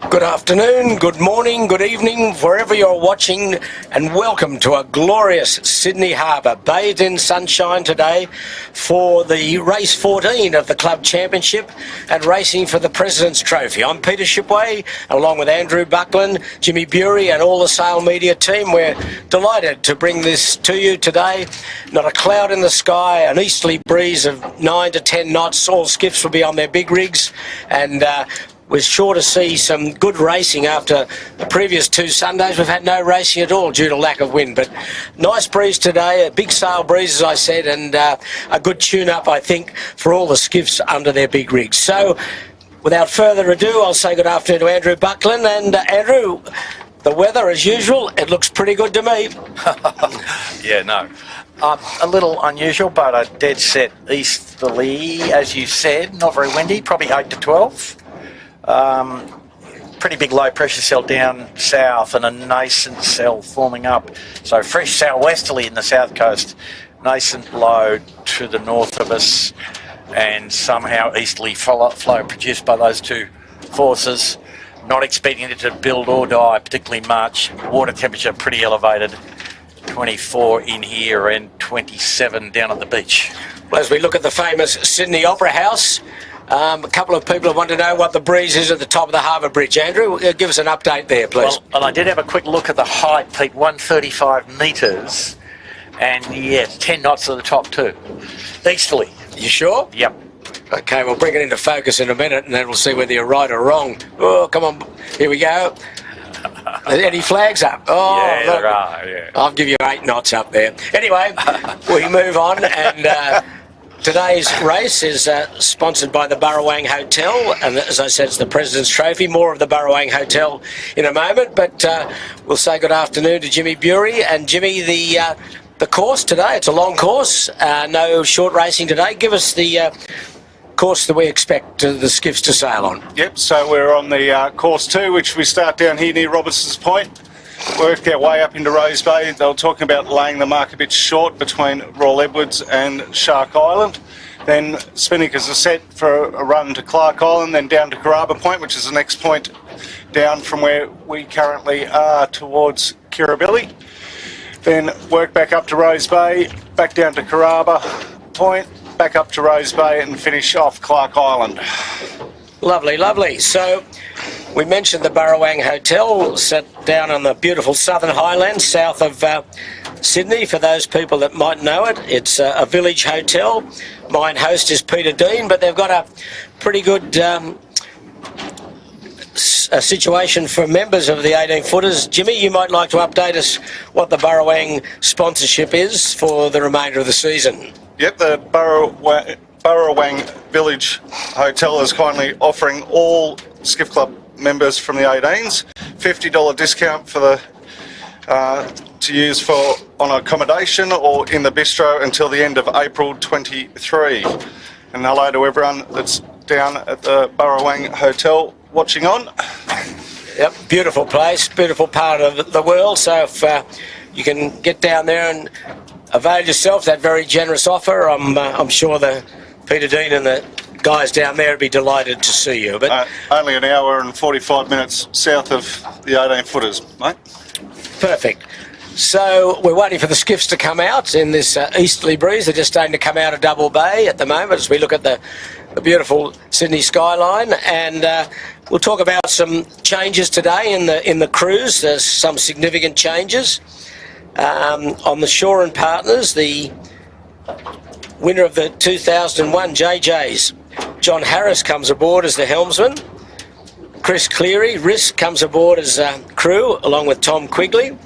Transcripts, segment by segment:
Good afternoon, good morning, good evening, wherever you're watching, and welcome to a glorious Sydney Harbour, bathed in sunshine today for the race 14 of the Club Championship and racing for the President's Trophy. I'm Peter Shipway, along with Andrew Buckland, Jimmy Bury and all the Sail Media team. We're delighted to bring this to you today. Not a cloud in the sky, an easterly breeze of 9 to 10 knots. All skiffs will be on their big rigs, and we're sure to see some good racing after the previous two Sundays. We've had no racing at all due to lack of wind, but nice breeze today, a big sail breeze, as I said, and a good tune-up, I think, for all the skiffs under their big rigs. So, without further ado, I'll say good afternoon to Andrew Buckland. And Andrew, the weather, as usual, it looks pretty good to me. Yeah, no. A little unusual, but a dead set easterly, as you said, not very windy, probably 8 to 12. Pretty big low pressure cell down south and a nascent cell forming up. So fresh southwesterly in the south coast, nascent low to the north of us, and somehow easterly flow produced by those two forces. Not expecting it to build or die, particularly March. Water temperature pretty elevated, 24 in here and 27 down at the beach. Well, as we look at the famous Sydney Opera House, a couple of people want to know what the breeze is at the top of the Harbour Bridge. Andrew, give us an update there, please. Well, and I did have a quick look at the height, Pete, 135 metres, and yeah, 10 knots at the top too. Easterly. You sure? Yep. Okay, we'll bring it into focus in a minute and then we'll see whether you're right or wrong. Oh, come on. Here we go. Any flags up? Oh, yeah, look. there are, yeah. I'll give you 8 knots up there. Anyway, we move on, and today's race is sponsored by the Burrawang Hotel, and as I said, it's the President's Trophy. More of the Burrawang Hotel in a moment, but we'll say good afternoon to Jimmy Bury. And Jimmy, the course today, it's a long course, no short racing today. Give us the course that we expect the skiffs to sail on. Yep, so we're on the course 2, which we start down here near Robertson's Point, work our way up into Rose Bay. They were talking about laying the mark a bit short between Royal Edwards and Shark Island. Then Spinnakers are set for a run to Clark Island, then down to Carrabba Point, which is the next point down from where we currently are towards Kirribilli. Then work back up to Rose Bay, back down to Carrabba Point, back up to Rose Bay and finish off Clark Island. Lovely, lovely. So we mentioned the Burrawang Hotel, set down on the beautiful Southern Highlands south of Sydney. For those people that might know it, it's a village hotel. Mine host is Peter Dean, but they've got a pretty good situation for members of the 18-footers. Jimmy, you might like to update us what the Burrawang sponsorship is for the remainder of the season. Yep, the Burrawang Village Hotel is kindly offering all Skiff Club members from the 18s $50 discount for the to use for on accommodation or in the bistro until the end of April 23. And hello to everyone that's down at the Burrawang Hotel watching on. Yep, beautiful place, beautiful part of the world. So if you can get down there and avail yourself that very generous offer, I'm sure the Peter Dean and the guys down there would be delighted to see you. But only an hour and 45 minutes south of the 18-footers, mate. Perfect. So we're waiting for the skiffs to come out in this easterly breeze. They're just starting to come out of Double Bay at the moment as we look at the beautiful Sydney skyline, and we'll talk about some changes today in the cruise. There's some significant changes on the Shore and Partners. The winner of the 2001 JJs, John Harris, comes aboard as the helmsman. Chris Cleary, Risk, comes aboard as crew along with Tom Quigley.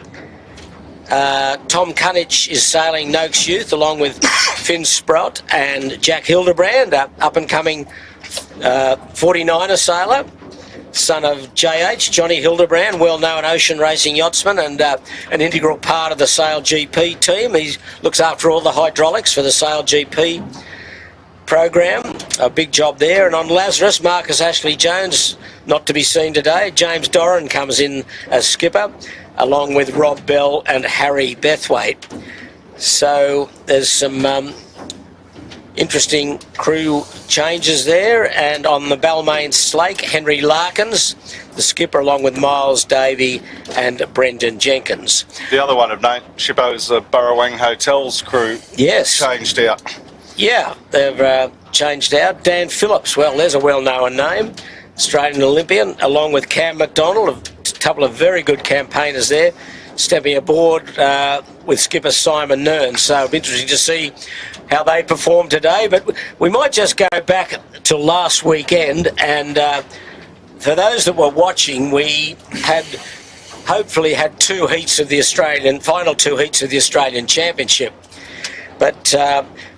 Tom Cunnich is sailing Noakes Youth along with Finn Sprott and Jack Hildebrand, up-and-coming 49er sailor, son of JH, Johnny Hildebrand, well-known ocean racing yachtsman and an integral part of the Sail GP team. He looks after all the hydraulics for the Sail GP program. A big job there. And on Lazarus, Marcus Ashley Jones, not to be seen today. James Doran comes in as skipper, along with Rob Bell and Harry Bethwaite. So there's some interesting crew changes there. And on the Balmain Slake, Henry Larkins, the skipper, along with Miles Davey and Brendan Jenkins. The other one of note, Shippo's Burrawang Hotels crew. Yes. Changed out. Yeah, they've changed out. Dan Phillips, well, there's a well-known name, Australian Olympian, along with Cam McDonald, a couple of very good campaigners there, stepping aboard with skipper Simon Nern. So it'll be interesting to see how they perform today. But we might just go back to last weekend, and for those that were watching, we had hopefully had final 2 heats of the Australian Championship. But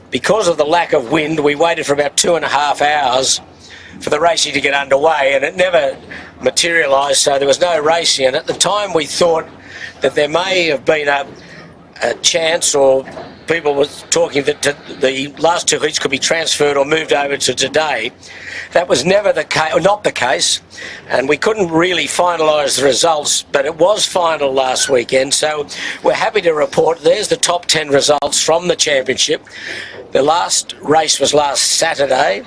because of the lack of wind, we waited for about 2.5 hours for the racing to get underway, and it never materialised, so there was no racing. And at the time we thought that there may have been a chance, or people were talking that the last 2 heats could be transferred or moved over to today. That was never the case, or not the case, and we couldn't really finalise the results, but it was final last weekend. So we're happy to report there's the top 10 results from the championship. The last race was last yesterday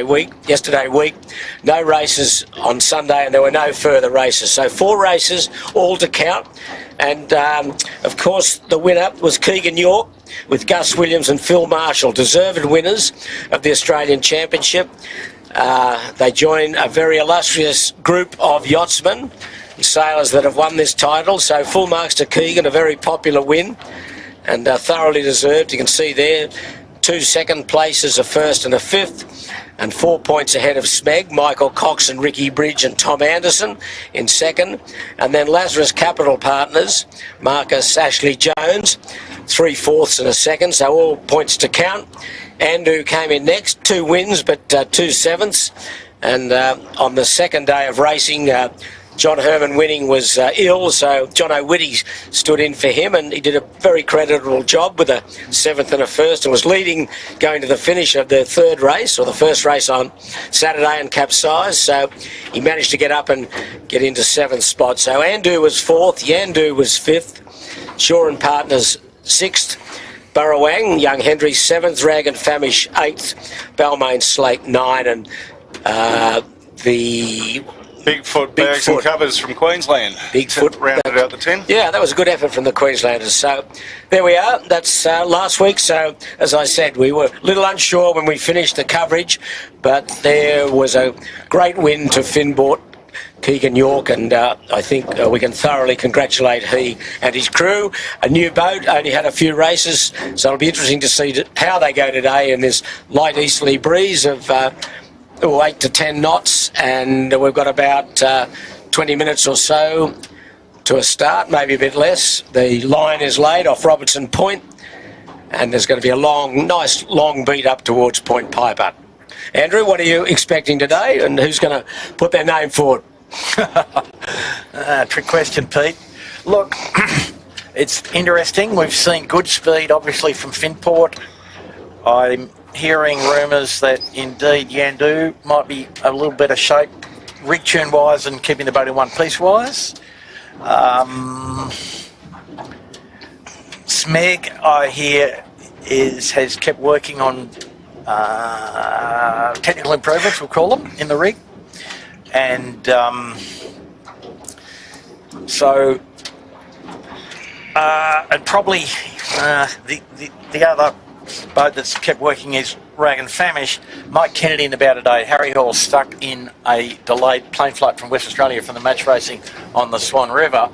week. No races on Sunday, and there were no further races. So 4 races, all to count. And, of course, the winner was Keegan York with Gus Williams and Phil Marshall, deserved winners of the Australian Championship. They join a very illustrious group of yachtsmen and sailors that have won this title. So full marks to Keegan, a very popular win, and thoroughly deserved. You can see there 2 second places, a first and a fifth, and 4 points ahead of Smeg, Michael Cox and Ricky Bridge and Tom Anderson in second. And then Lazarus Capital Partners, Marcus Ashley Jones, 3 fourths and a second, so all points to count. Andu came in next, 2 wins but 2 sevenths. And on the second day of racing, John Herman Winning was ill, so John O'Witty stood in for him, and he did a very creditable job with a 7th and a 1st, and was leading going to the finish of the 3rd race, or the first race on Saturday, and capsized. So he managed to get up and get into 7th spot. So Andu was 4th, Yandu was 5th, Shaw and Partners 6th, Burrawang, Young Hendry 7th, Rag and Famish 8th, Balmain Slake 9, and the Bigfoot bags and covers from Queensland. Bigfoot rounded out the 10. Yeah, that was a good effort from the Queenslanders. So there we are. That's last week. So as I said, we were a little unsure when we finished the coverage, but there was a great win to Finbort, Keegan York, and I think we can thoroughly congratulate he and his crew. A new boat, only had a few races, so it'll be interesting to see how they go today in this light easterly breeze of 8 to 10 knots, and we've got about 20 minutes or so to a start, maybe a bit less. The line is laid off Robertson Point, and there's going to be a nice long beat up towards Point Piper. Andrew, what are you expecting today, and who's going to put their name forward? Trick question, Pete. Look, it's interesting. We've seen good speed, obviously, from Finport. I'm hearing rumours that indeed Yandu might be a little better shape, rig tune wise, and keeping the boat in one piece wise. Smeg, I hear, has kept working on technical improvements, we'll call them, in the rig, and and probably the other boat that's kept working is Rag and Famish. Mike Kennedy in about a day. Harry Hall stuck in a delayed plane flight from West Australia from the match racing on the Swan River,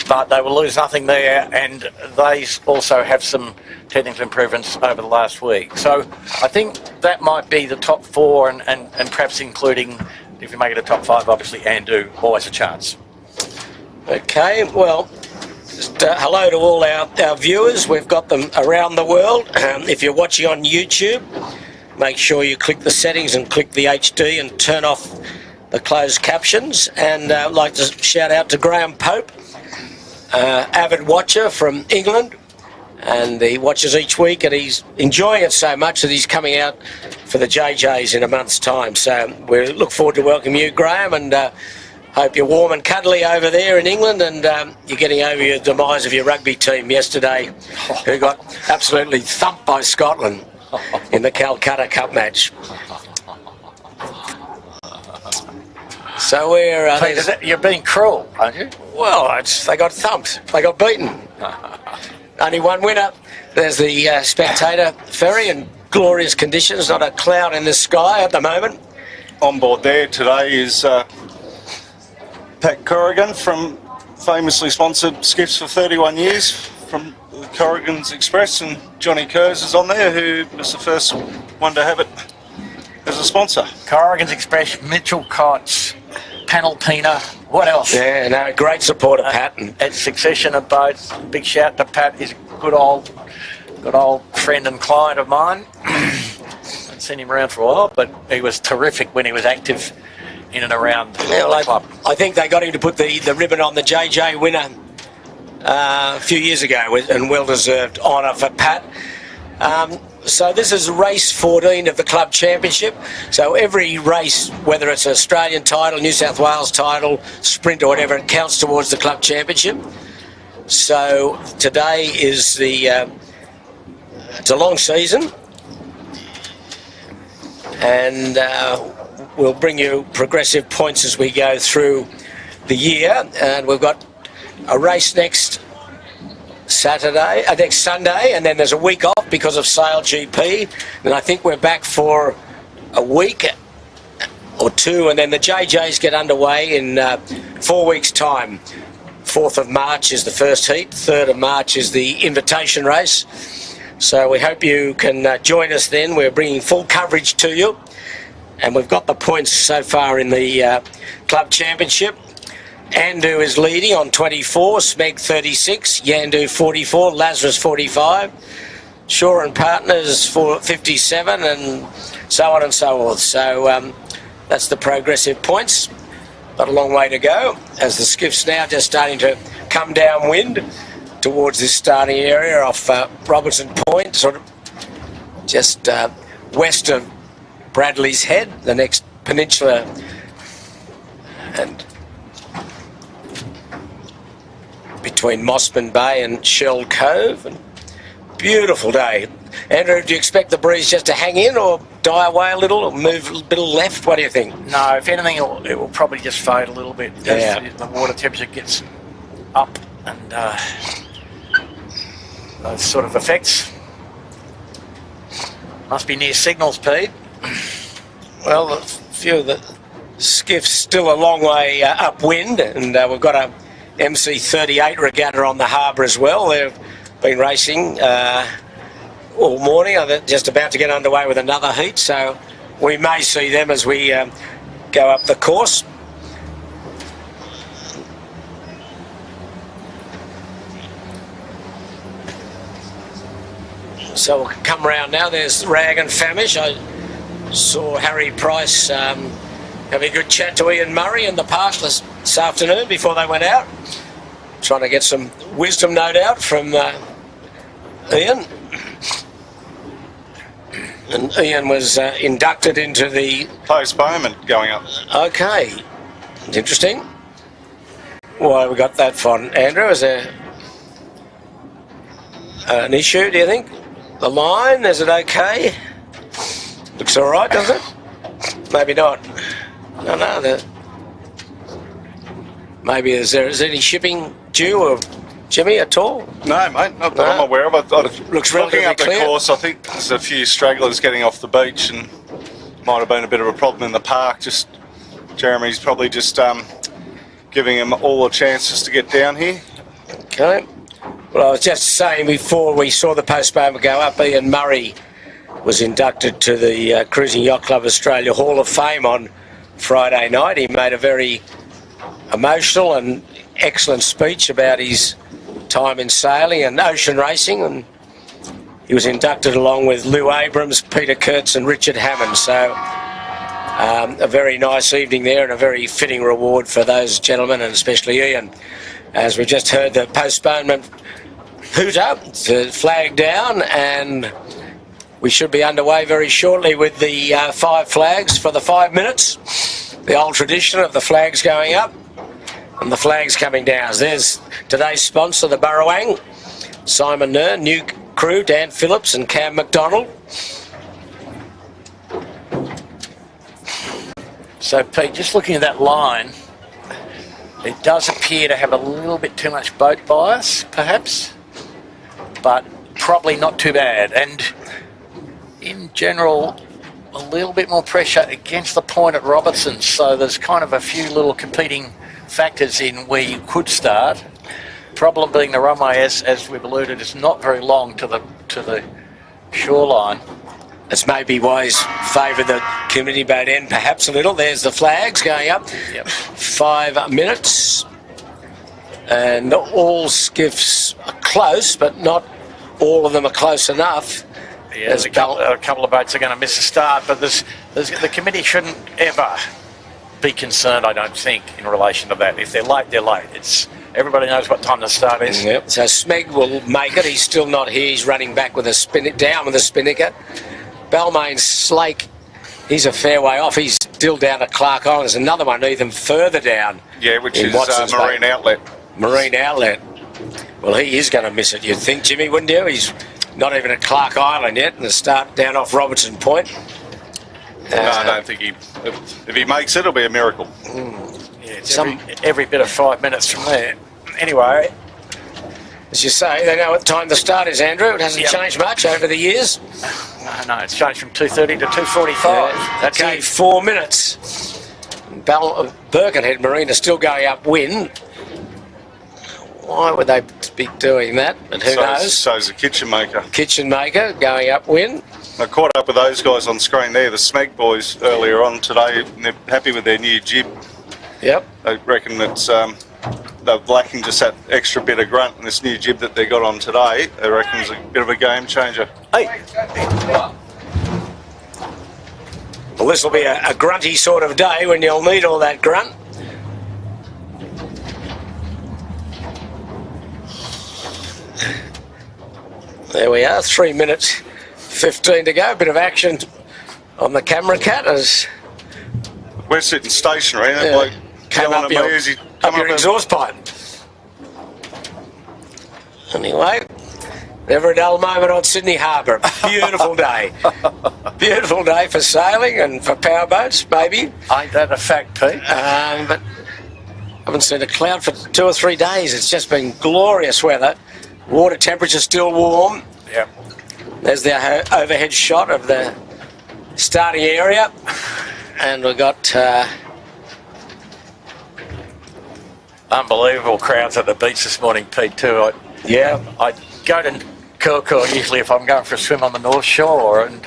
but they will lose nothing there, and they also have some technical improvements over the last week. So I think that might be the top 4, and perhaps including if you make it a top 5, obviously, and do always a chance. Okay, well, just hello to all our viewers. We've got them around the world. If you're watching on YouTube, make sure you click the settings and click the HD and turn off the closed captions. And I'd like to shout out to Graham Pope, avid watcher from England, and he watches each week, and he's enjoying it so much that he's coming out for the JJs in a month's time. So we look forward to welcoming you, Graham, and hope you're warm and cuddly over there in England, and you're getting over your demise of your rugby team yesterday, who got absolutely thumped by Scotland in the Calcutta Cup match. So we're... you're being cruel, aren't you? Well, they got thumped. They got beaten. Only one winner. There's the spectator ferry in glorious conditions, not a cloud in the sky at the moment. On board there today is Pat Corrigan, from famously sponsored skiffs for 31 years from the Corrigan's Express, and Johnny Kerrs is on there, who was the first one to have it as a sponsor. Corrigan's Express, Mitchell Cots, Panalpina, what else? Yeah, no, great supporter, Pat. And succession of boats. Big shout to Pat. He's a good old friend and client of mine. I've seen him around for a while, but he was terrific when he was active in and around the club. I think they got him to put the ribbon on the JJ winner a few years ago, and well-deserved honour for Pat. So this is race 14 of the club championship. So every race, whether it's an Australian title, New South Wales title, sprint or whatever, it counts towards the club championship. So today is it's a long season, and we'll bring you progressive points as we go through the year. And we've got a race next Sunday, and then there's a week off because of Sail GP. And I think we're back for a week or two, and then the JJs get underway in 4 weeks' time. 4th of March is the first heat, 3rd of March is the invitation race. So we hope you can join us then. We're bringing full coverage to you, and we've got the points so far in the club championship. Andu is leading on 24, Smeg 36, Yandu 44, Lazarus 45, Shaw and Partners for 57, and so on and so forth. So that's the progressive points, but a long way to go, as the skiff's now just starting to come downwind towards this starting area off Robertson Point, sort of just west of Bradley's Head, the next peninsula, and between Mossman Bay and Shell Cove. And beautiful day. Andrew, do you expect the breeze just to hang in or die away a little or move a little left? What do you think? No, if anything, it will probably just fade a little bit as the water temperature gets up, and those sort of effects. Must be near signals, Pete. Well, a few of the skiffs still a long way upwind, and we've got a MC38 regatta on the harbour as well. They've been racing all morning. They're just about to get underway with another heat, so we may see them as we go up the course. So we'll come round now. There's Rag and Famish. I saw Harry Price having a good chat to Ian Murray in the park this afternoon before they went out, trying to get some wisdom, no doubt, from Ian. And Ian was inducted into the postponement going up. Okay, interesting. Why we got that from, Andrew? Is there an issue, do you think? The line, is it okay? Looks all right, does it? Maybe not. No. Maybe is there any shipping due, or Jimmy, at all? No, mate, not that I'm aware of. Looks looking up the clear. course, I think there's a few stragglers getting off the beach, and might have been a bit of a problem in the park. Just Jeremy's probably just giving them all a chance just to get down here. Okay. Well, I was just saying before we saw the postponement go up, Ian Murray was inducted to the Cruising Yacht Club Australia Hall of Fame on Friday night. He made a very emotional and excellent speech about his time in sailing and ocean racing, and he was inducted along with Lou Abrams, Peter Kurtz and Richard Hammond. So a very nice evening there and a very fitting reward for those gentlemen, and especially Ian. As we just heard the postponement hooter to flag down, and we should be underway very shortly with the 5 flags for the 5 minutes. The old tradition of the flags going up and the flags coming down. There's today's sponsor, the Burrowang, Simon Nern, new crew, Dan Phillips and Cam McDonald. So, Pete, just looking at that line, it does appear to have a little bit too much boat bias, perhaps, but probably not too bad. And in general, a little bit more pressure against the point at Robertson. So there's kind of a few little competing factors in where you could start. Problem being the runway, as we've alluded, is not very long to the shoreline. That's maybe why he's favoured the community boat end perhaps a little. There's the flags going up. Yep. 5 minutes. And all skiffs are close, but not all of them are close enough. Yeah, there's a couple of boats are going to miss a start, but the committee shouldn't ever be concerned, I don't think, in relation to that. If they're late, they're late. Everybody knows what time the start is. Yep. So Smeg will make it. He's still not here. He's running back with down with a spinnaker. Balmain Slake, he's a fair way off. He's still down at Clark Island. There's another one even further down. Yeah, which is Marine Outlet. Marine Outlet. Well, he is going to miss it, you'd think, Jimmy, wouldn't you? He's not even at Clark Island yet, and the start down off Robertson Point. No, I don't think if he makes it, it'll be a miracle. Yeah, it's every bit of 5 minutes from there. Anyway, as you say, they know what time the start is, Andrew. It hasn't changed much over the years. No, it's changed from 2:30 to 2:45. That's okay, it. 4 minutes. Birkenhead Marine are still going upwind. Why would they be doing that? But who knows? So's the kitchen maker. Kitchen maker going upwind. I caught up with those guys on screen there, the Smeg boys, earlier on today. And they're happy with their new jib. Yep. They reckon that they're lacking just that extra bit of grunt, and this new jib that they got on today, they reckon is a bit of a game changer. Hey. Well, this will be a grunty sort of day when you'll need all that grunt. There we are, 3 minutes 15 to go. A bit of action on the camera cat as we're sitting stationary, and like came up your exhaust pipe. Anyway, never a dull moment on Sydney Harbour. Beautiful day. Beautiful day for sailing and for powerboats, maybe. Ain't that a fact, Pete? But I haven't seen a cloud for 2 or 3 days. It's just been glorious weather. Water temperature still warm. Yeah. There's the overhead shot of the starting area. And we've got unbelievable crowds at the beach this morning, Pete, too. I go to Kurkur usually if I'm going for a swim on the North Shore, and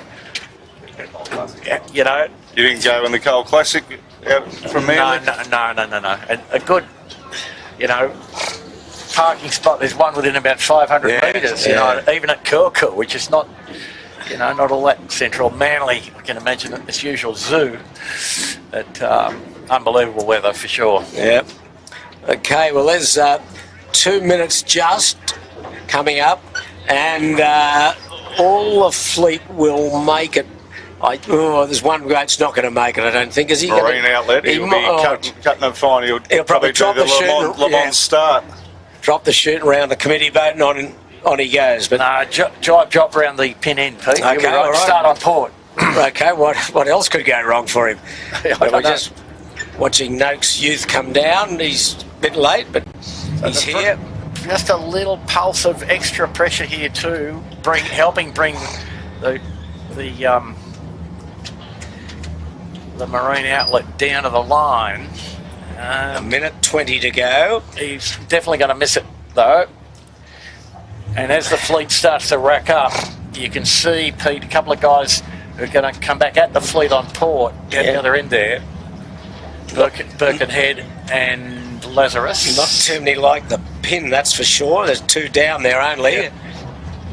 you know. You didn't go in the Coal Classic out from there? No. And a good, parking spot. There's one within about 500 metres. Even at Kurkur, which is not, not all that central. Manly, I can imagine its usual zoo. But unbelievable weather for sure. Yep. Okay, well, there's 2 minutes just coming up, and all the fleet will make it. There's one boat's not going to make it, I don't think. Is he? Marine Outlet. He'll be cutting it fine. He'll probably drop do the the chute. Le Mans start. Drop the chute around the committee boat, and on he goes. But drop around the pin end, Pete. Okay, all right. Start on port. Okay, what else could go wrong for him? We're just watching Noakes Youth come down. He's a bit late, but he's here. Just a little pulse of extra pressure here too, helping bring the Marine Outlet down to the line. A minute 20 to go. He's definitely going to miss it though. And as the fleet starts to rack up, you can see, Pete, a couple of guys who are going to come back at the fleet on port at the other end there. Birkenhead and Lazarus. Not too many like the pin, that's for sure. There's 2 down there only. Yeah.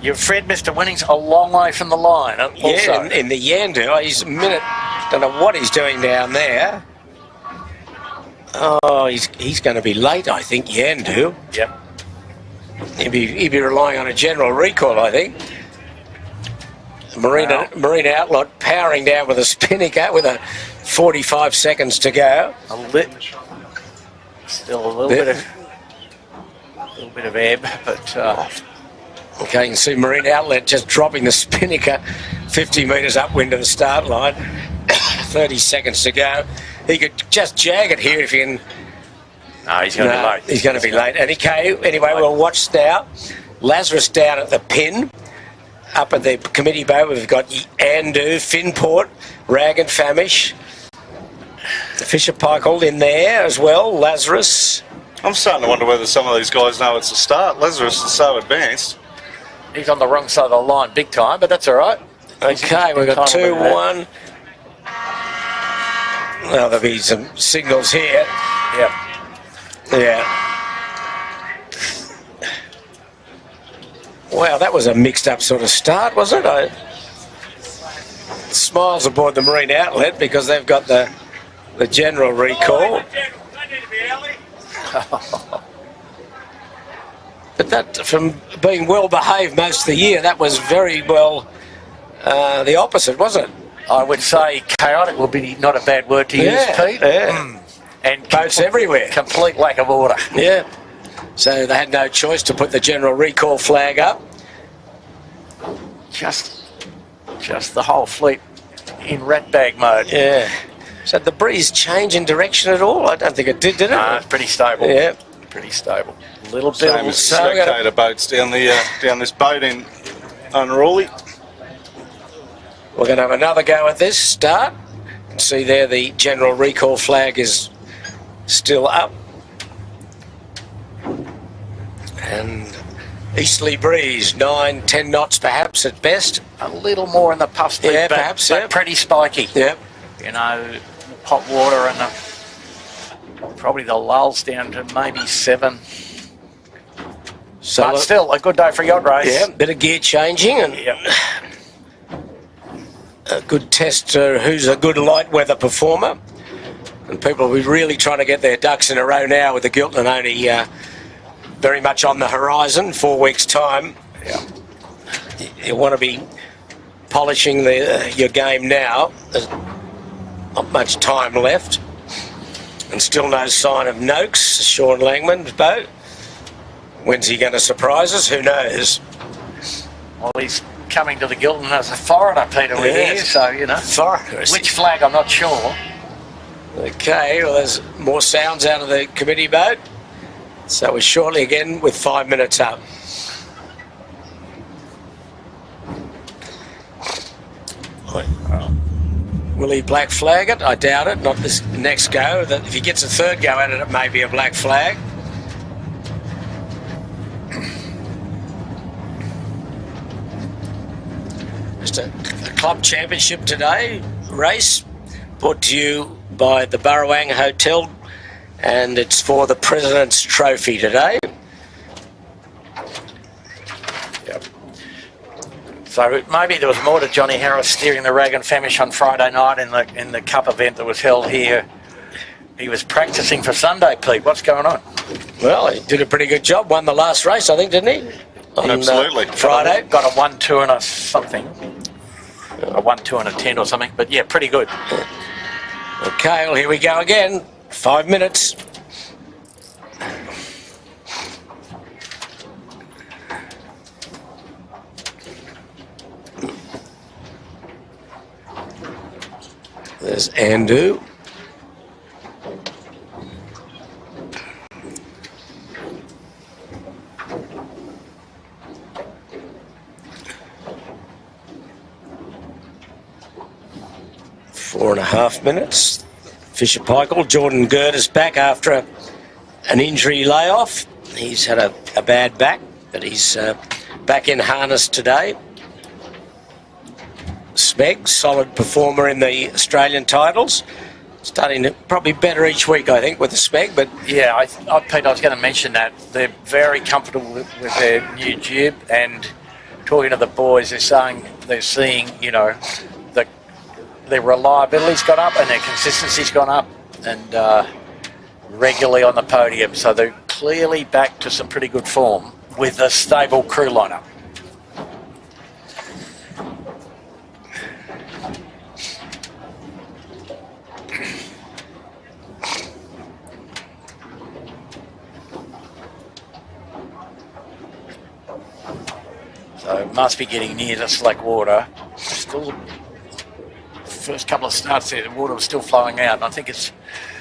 You're Fred, Mr. Winning's a long way from the line. Yeah, in the Yandu. He's a minute. Don't know what he's doing down there. Oh, he's going to be late, I think, Yandu. Yep. He'd be relying on a general recall, I think. Marine Outlet powering down with a Spinnaker with 45 seconds to go. Still a little bit of ebb, but okay, you can see Marine Outlet just dropping the Spinnaker 50 metres upwind to the start line. 30 seconds to go. He could just jag it here if he can. No, he's going to be late. He's going to be late. Anyway, we'll watch now. Lazarus down at the pin. Up at the committee boat, we've got Andu, Finport, Rag and Famish. Fisher Pickled in there as well, Lazarus. I'm starting to wonder whether some of these guys know it's a start. Lazarus is so advanced. He's on the wrong side of the line big time, but that's all right. Okay, we've got 2-1. Well, there'll be some signals here. Yep. Yeah. Wow, that was a mixed-up sort of start, wasn't it? Smiles aboard the Marine Outlet because they've got the general recall. But that, from being well behaved most of the year, that was very well the opposite, wasn't it? I would say chaotic would be not a bad word to use, Pete. Yeah. And boats everywhere. Complete lack of order. Yeah. So they had no choice to put the general recall flag up. Just the whole fleet in ratbag mode. Yeah. So did the breeze change in direction at all? I don't think it did it? No, it's pretty stable. Yeah. Pretty stable. A little bit Same as the spectator boats down this boat in Unruly. We're going to have another go at this start. You can see there the general recall flag is still up. And easterly breeze, 9-10 knots perhaps at best. A little more in the puff speed, yeah, but, perhaps, but pretty spiky. Yep. You know, hot water and probably the lulls down to maybe 7. So but still, a good day for a yacht race. Yeah, bit of gear changing and a good test to who's a good light weather performer. And people will be really trying to get their ducks in a row now with the Gilton only very much on the horizon, 4 weeks' time. Yeah. You want to be polishing your game now. There's not much time left. And still no sign of Noakes, Sean Langman's boat. When's he going to surprise us? Who knows? Well, he's coming to the Gilton as a foreigner, Peter, with here, so, you know. Foreigners. Which flag, I'm not sure. Okay, well, there's more sounds out of the committee boat. So we're shortly again with 5 minutes up. Will he black flag it? I doubt it. Not this next go. If he gets a third go at it, it may be a black flag. Just a club championship today race brought to you by the Burrawang Hotel, and it's for the President's Trophy today. Yep. So maybe there was more to Johnny Harris steering the Rag and Famish on Friday night in the Cup event that was held here. He was practising for Sunday, Pete. What's going on? Well, he did a pretty good job. Won the last race, I think, didn't he? On, absolutely. Friday. Got a 1-2 and a something. A 1-2 and a 10 or something. But yeah, pretty good. Okay, well, here we go again. 5 minutes. There's Andu. Four and a half minutes. Fisher Pickled. Jordan Gerd is back after an injury layoff. He's had a bad back, but he's back in harness today. Smeg, solid performer in the Australian titles. Starting to probably better each week, I think, with the spec, but Yeah, Pete, I was going to mention that. They're very comfortable with their new jib, and talking to the boys, they're seeing, their reliability's gone up and their consistency's gone up, and regularly on the podium. So they're clearly back to some pretty good form with a stable crew lineup. So must be getting near to slack water. Still, first couple of starts there, the water was still flowing out, and I think it's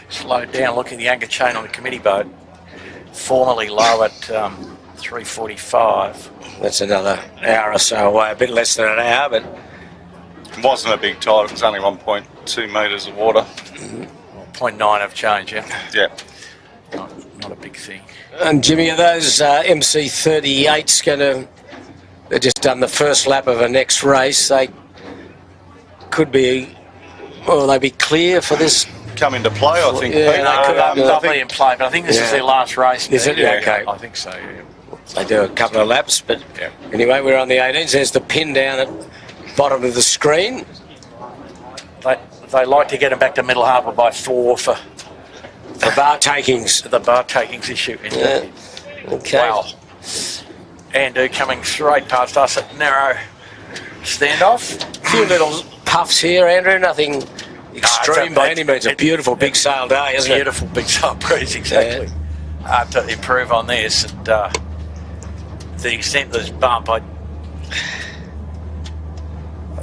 slowed down. Looking at the anchor chain on the committee boat, formerly low at 3:45. that's another hour or so away, a bit less than an hour, but It wasn't a big tide, it was only 1.2 metres of water. 0.9 of change, yeah. Yeah. Not a big thing. And Jimmy, are those MC38s going to... They've just done the first lap of a next race. They could be... Will they be clear for this? Come into play, I think. Yeah, Pete. They'll be in play, but I think this is their last race. Is it? Yeah. Okay. I think so, yeah. They do a couple of laps, but Yeah. anyway, we're on the 18s. There's the pin down at bottom of the screen. They like to get them back to Middle Harbour by 4 for The bar takings. the bar takings issue. Yeah. Okay. Wow. Andrew coming straight past us at narrow standoff. A few little puffs here, Andrew. Nothing extreme by any means. A beautiful big sail day, isn't it? Beautiful big sail breeze, exactly. Hard to improve on this, and the extent of this bump, I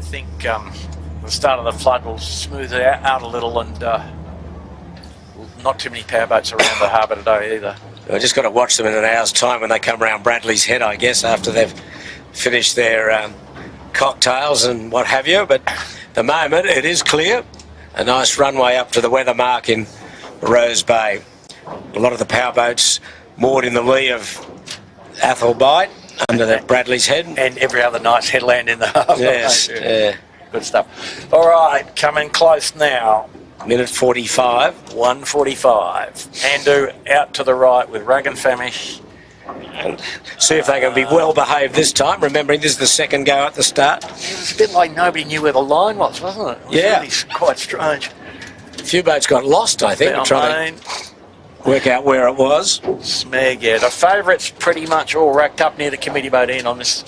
think the start of the flood will smooth it out a little, and not too many powerboats around the harbour today either. I've just got to watch them in an hour's time when they come around Bradley's Head, I guess, after they've finished their cocktails and what have you. But at the moment, it is clear. A nice runway up to the weather mark in Rose Bay. A lot of the powerboats moored in the lee of Athelbite under the Bradley's Head. And every other nice headland in the harbour. Yes, yeah. Good stuff. All right, coming close now. Minute 45. 1:45. Andrew out to the right with Rug and Famish. And see if they can be well behaved this time. Remembering this is the second go at the start. It was a bit like nobody knew where the line was, wasn't it? It was Yeah. really quite strange. A few boats got lost, I think, trying to work out where it was. Smeg, yeah. The favourites pretty much all racked up near the committee boat end on this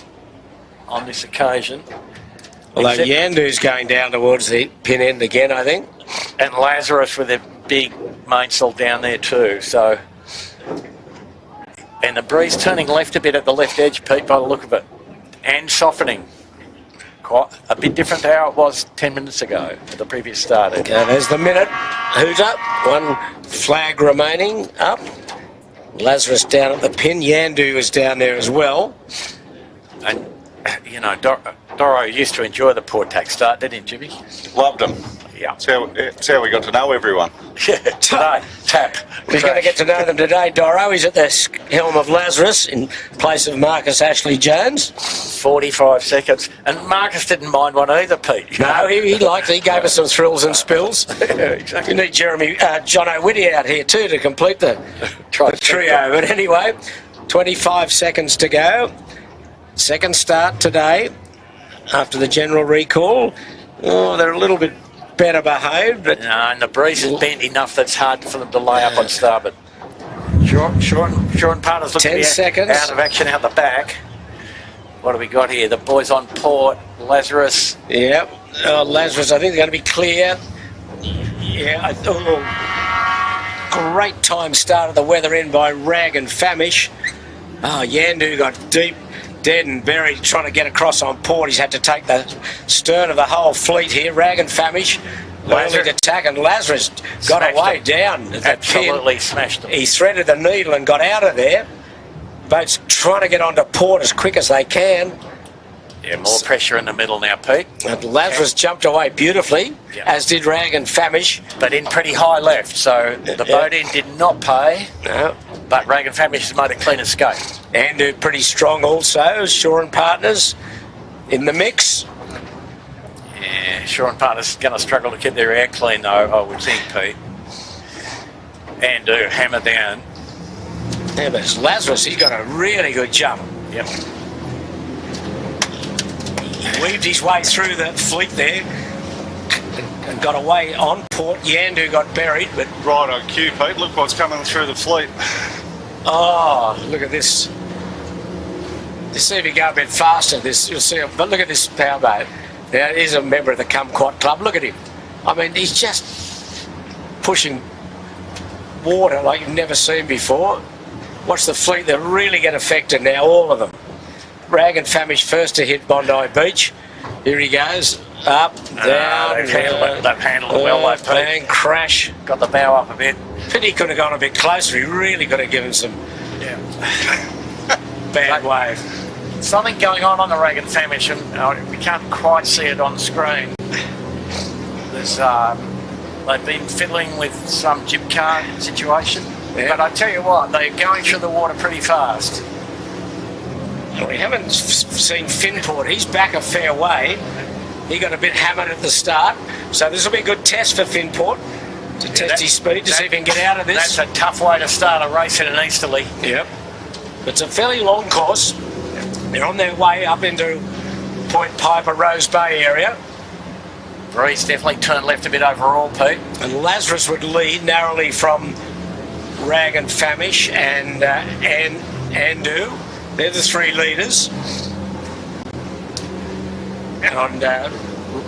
occasion. Although Except- Yandu's going down towards the pin end again, I think. And Lazarus with their big mainsail down there too, so... And the breeze turning left a bit at the left edge, Pete, by the look of it. And softening. Quite a bit different to how it was 10 minutes ago at the previous start. Okay, there's the minute. Who's up? One flag remaining up. Lazarus down at the pin. Yandu is down there as well. And, Doro used to enjoy the port tack start, didn't he, Jimmy? Loved them. Yeah. It's how we got to know everyone. Yeah, today. Tap. We're going to get to know them today. Doro is at the helm of Lazarus in place of Marcus Ashley Jones. 45 seconds. And Marcus didn't mind one either, Pete. No, he liked it. He gave us some thrills and spills. Yeah, exactly. You need John O'Witty out here too to complete the trio. But anyway, 25 seconds to go. Second start today after the general recall. Oh, they're a little bit better behaved, but No, and the breeze is bent enough that's hard for them to lay up on starboard. Short and partners look 10 to be seconds. out of action out the back. What have we got here? The boys on port, Lazarus. Yep. Lazarus, I think they're going to be clear. Yeah. Great time started the weather in by Rag and Famish. Oh, Yandu got deep, dead and buried trying to get across on port. He's had to take the stern of the whole fleet here. Rag and Famish early to attack, and Lazarus got away down at the Absolutely pin. smashed them. He threaded the needle and got out of there. Boats trying to get onto port as quick as they can. Yeah, more pressure in the middle now, Pete. And Lazarus jumped away beautifully, Yeah. as did Rag and Famish. But in pretty high left, so the boat end did not pay. No. But Rag and Famish has made a clean escape. Andrew pretty strong also. Shore and Partners in the mix. Yeah, Shaw and partners going to struggle to keep their air clean, though, I would think, Pete. And do hammer down. Yeah, but Lazarus, he's got a really good jump. Yep. He weaved his way through the fleet there and got away on port. Yandu got buried, but... Right on cue, Pete. Look what's coming through the fleet. Oh, look at this. Let's see if he go a bit faster. You'll see. But look at this powerboat. Now, he's a member of the Kumquat Club. Look at him. I mean, he's just pushing water like you've never seen before. Watch the fleet. They really get affected now, all of them. Rag and Famish first to hit Bondi Beach. Here he goes. Up, down, they've handled it well, Pete. Bang, crash. Got the bow up a bit. Pity could have gone a bit closer. He really could have given some bad wave. Something going on the Rag and Famish, and we can't quite see it on screen. There's, they've been fiddling with some jib car situation, but I tell you what, they're going through the water pretty fast. We haven't seen Finport. He's back a fair way. He got a bit hammered at the start, so this will be a good test for Finport to test his speed to see if he can get out of this. That's a tough way to start a race in an easterly. Yep. It's a fairly long course. They're on their way up into Point Piper, Rose Bay area. Breeze definitely turned left a bit overall, Pete. And Lazarus would lead narrowly from Rag and Famish and Andu. They're the three leaders. And on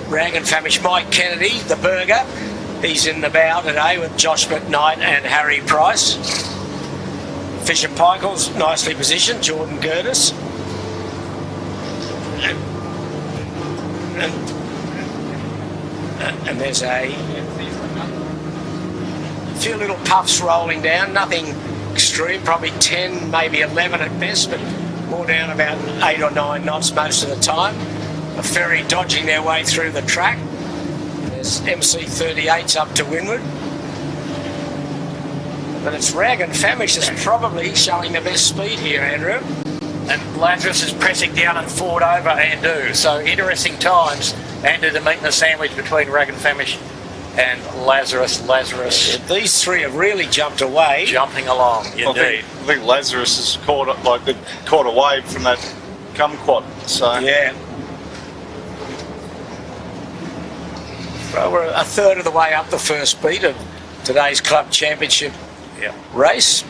Rag and Famish, Mike Kennedy, the burger. He's in the bow today with Josh McKnight and Harry Price. Fisher Pike's nicely positioned, Jordan Curtis. And there's a few little puffs rolling down, nothing extreme, probably 10, maybe 11 at best, but more down about 8 or 9 knots most of the time. A ferry dodging their way through the track. There's MC38s up to windward. But it's Rag and Famish that's probably showing the best speed here, Andrew. And Lazarus is pressing down and forward over Andu. So interesting times. Andu to meet in the sandwich between Rag and Famish and Lazarus. Yeah, these three have really jumped away. Jumping along, indeed. I think Lazarus has caught a wave from that kumquat. So yeah. Well, we're a third of the way up the first beat of today's club championship race.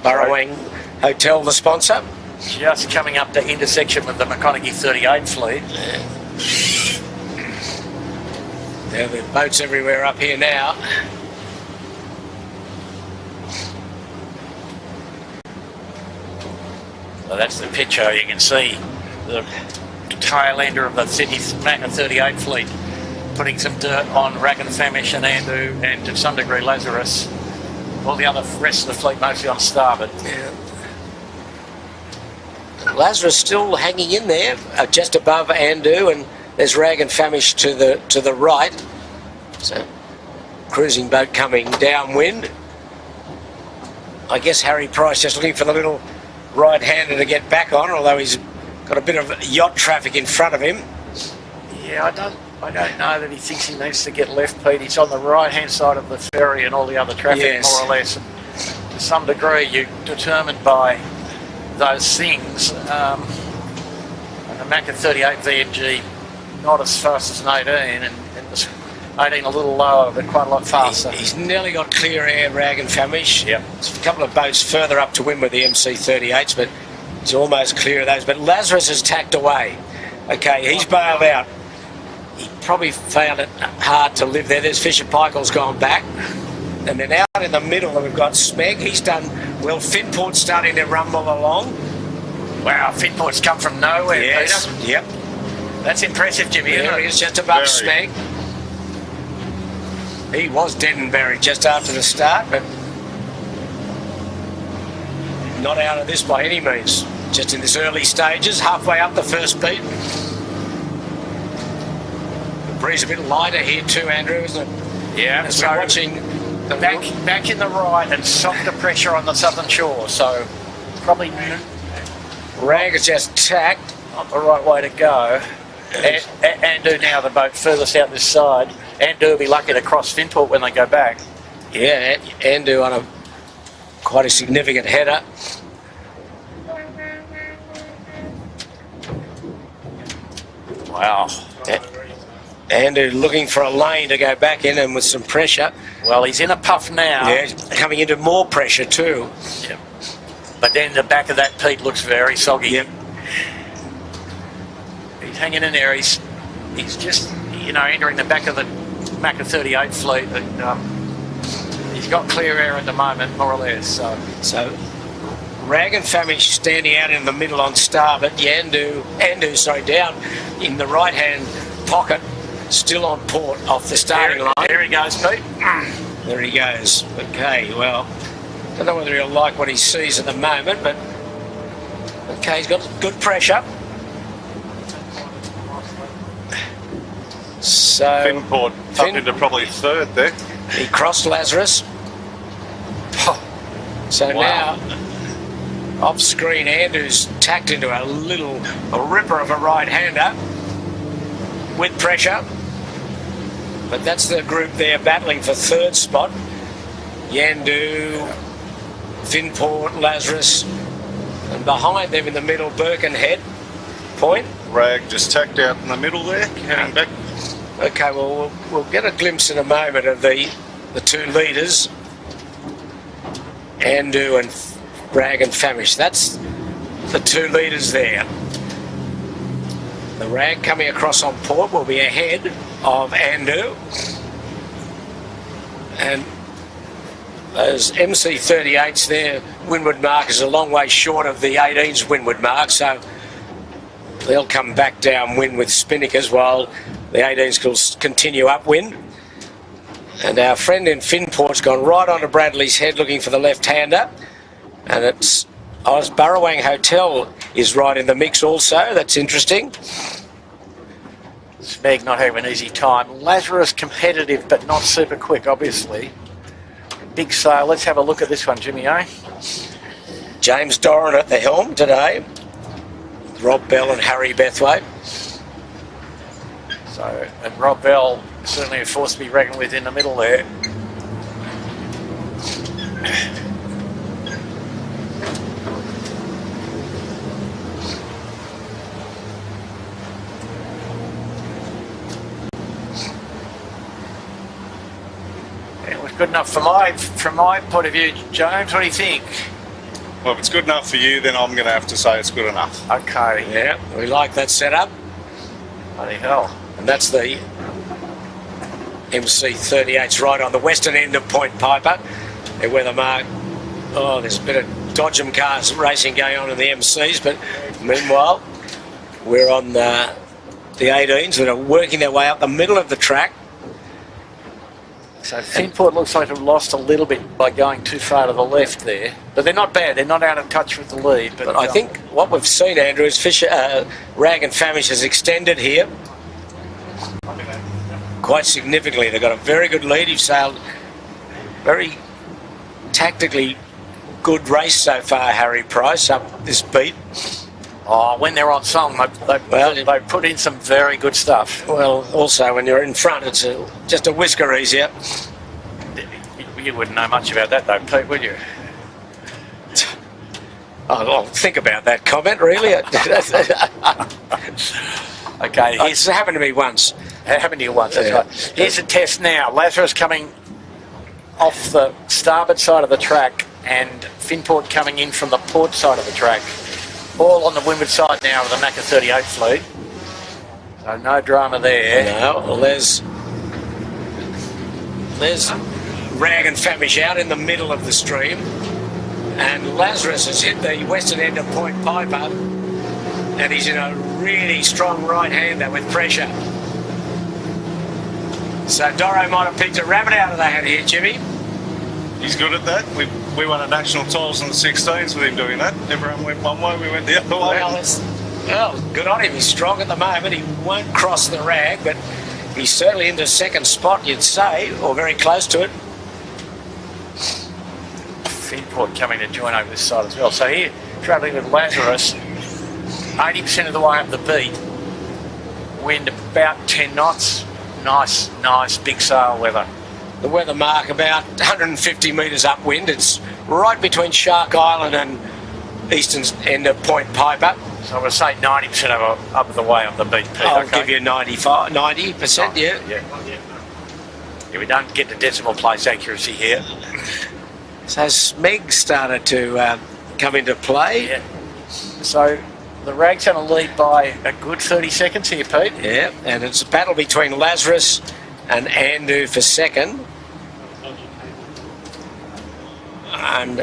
Burrowing Hotel, the sponsor. Just coming up to intersection with the McConaughey 38 fleet. There are boats everywhere up here now. So that's the picture. You can see the tail ender of the Sydney Macca 38 fleet putting some dirt on Rag and Famish and Andu, and to some degree Lazarus. All the other rest of the fleet mostly on starboard. Yeah. Lazarus still hanging in there, just above Andu, and there's Rag and Famish to the right. So, cruising boat coming downwind. I guess Harry Price just looking for the little right-hander to get back on, although he's got a bit of yacht traffic in front of him. Yeah, I don't know that he thinks he needs to get left, Pete. He's on the right-hand side of the ferry and all the other traffic, more or less. And to some degree, you're determined by those things. And the Macca 38 VMG not as fast as an 18, and the 18 a little lower, but quite a lot faster. He's nearly got clear air, Rag and Famish. Yep. There's a couple of boats further up to win with the MC38s, but he's almost clear of those. But Lazarus has tacked away. Okay, he's bailed out. He probably found it hard to live there. There's Fisher Pike's gone back. And then out in the middle, we've got Smeg. He's done well. Finport's starting to rumble along. Wow, Finport's come from nowhere, yes. Peter. Yep. That's impressive, Jimmy. There he is, just above Smeg. He was dead and buried just after the start, but not out of this by any means. Just in this early stages, halfway up the first beat. The breeze a bit lighter here too, Andrew, isn't it? Yeah. As we're watching the back in the right and softer pressure on the southern shore, so probably Rag has just tacked. not the right way to go. Andu now, the boat furthest out this side. Andu will be lucky to cross Finport when they go back. Yeah, Andu on a quite a significant header. Wow. Andu looking for a lane to go back in and with some pressure. Well, he's in a puff now. Yeah, he's coming into more pressure too. Yep. But then the back of that Pete looks very soggy. Yep. He's hanging in there. He's just, entering the back of the Macca 38 fleet. And, he's got clear air at the moment, more or less. So Rag and Famish standing out in the middle on starboard. Andu, down in the right-hand pocket, still on port off the starting line. There he goes, Pete. There he goes. Okay, well, don't know whether he'll like what he sees at the moment, but okay, he's got good pressure. So Finport up into probably third there. He crossed Lazarus. So now, off screen, Andu's tacked into a ripper of a right-hander with pressure. But that's the group there battling for third spot. Yandu, Finport, Lazarus, and behind them in the middle, Birkenhead, Point. Rag just tacked out in the middle there, heading back. Okay, well, we'll get a glimpse in a moment of the two leaders, Andu and Rag and Famish. That's the two leaders there. The Rag coming across on port will be ahead of Andu. And those MC38s there, windward mark is a long way short of the 18's windward mark, so they'll come back downwind with spinnakers while the 18s will continue upwind. And our friend in Finport's gone right onto Bradley's head looking for the left-hander. And it's Burrawang Hotel is right in the mix also. That's interesting. Smeg not having an easy time. Lazarus competitive but not super quick, obviously. Big sail. Let's have a look at this one, Jimmy, eh? James Doran at the helm today. Rob Bell and Harry Bethwaite. So, and Rob Bell certainly a force to be reckoned with in the middle there. It was good enough from my point of view, James. What do you think? Well, if it's good enough for you, then I'm going to have to say it's good enough. Okay. Yeah, we like that setup. Bloody hell. And that's the MC38's right on the western end of Point Piper. Their weather mark. Oh, there's a bit of Dodgem cars racing going on in the MCs, but meanwhile, we're on the 18s that are working their way up the middle of the track. So Finport looks like they've lost a little bit by going too far to the left there. But they're not bad. They're not out of touch with the lead. But I think what we've seen, Andrew, is Rag and Famish has extended here quite significantly. They've got a very good lead. He's sailed very tactically good race so far, Harry Price, up this beat. Oh, when they're on song, they put in some very good stuff. Well, also when you're in front, it's just a whisker easier. You wouldn't know much about that though, Pete, would you? Oh, well, think about that comment, really. Okay, It's happened to me once. It happened to you once, that's Yeah. right. Here's a test now. Lazarus coming off the starboard side of the track and Finport coming in from the port side of the track. All on the windward side now of the Macca 38 fleet. So no drama there. No, well, there's Rag and Famish out in the middle of the stream, and Lazarus has hit the western end of Point Piper, and he's in a really strong right-hander with pressure. So Doro might have picked a rabbit out of the hat here, Jimmy. He's good at that. We won a national titles in the 16s with him doing that. Everyone went one way, we went the other way. Well, good on him. He's strong at the moment. He won't cross the Rag, but he's certainly into second spot, you'd say, or very close to it. Finport coming to join over this side as well. So here, travelling with Lazarus, 80% of the way up the beat. Wind about 10 knots. Nice big sail weather. The weather mark about 150 metres upwind. It's right between Shark Island and eastern end of Point Piper. So I would say 90% of the way on the beat, Pete. I'll give you 90%, yeah. Yeah, we don't get the decimal place accuracy here. So Smeg started to come into play. Yeah. So the rag's going to lead by a good 30 seconds here, Pete. Yeah, and it's a battle between Lazarus and Andu for second. And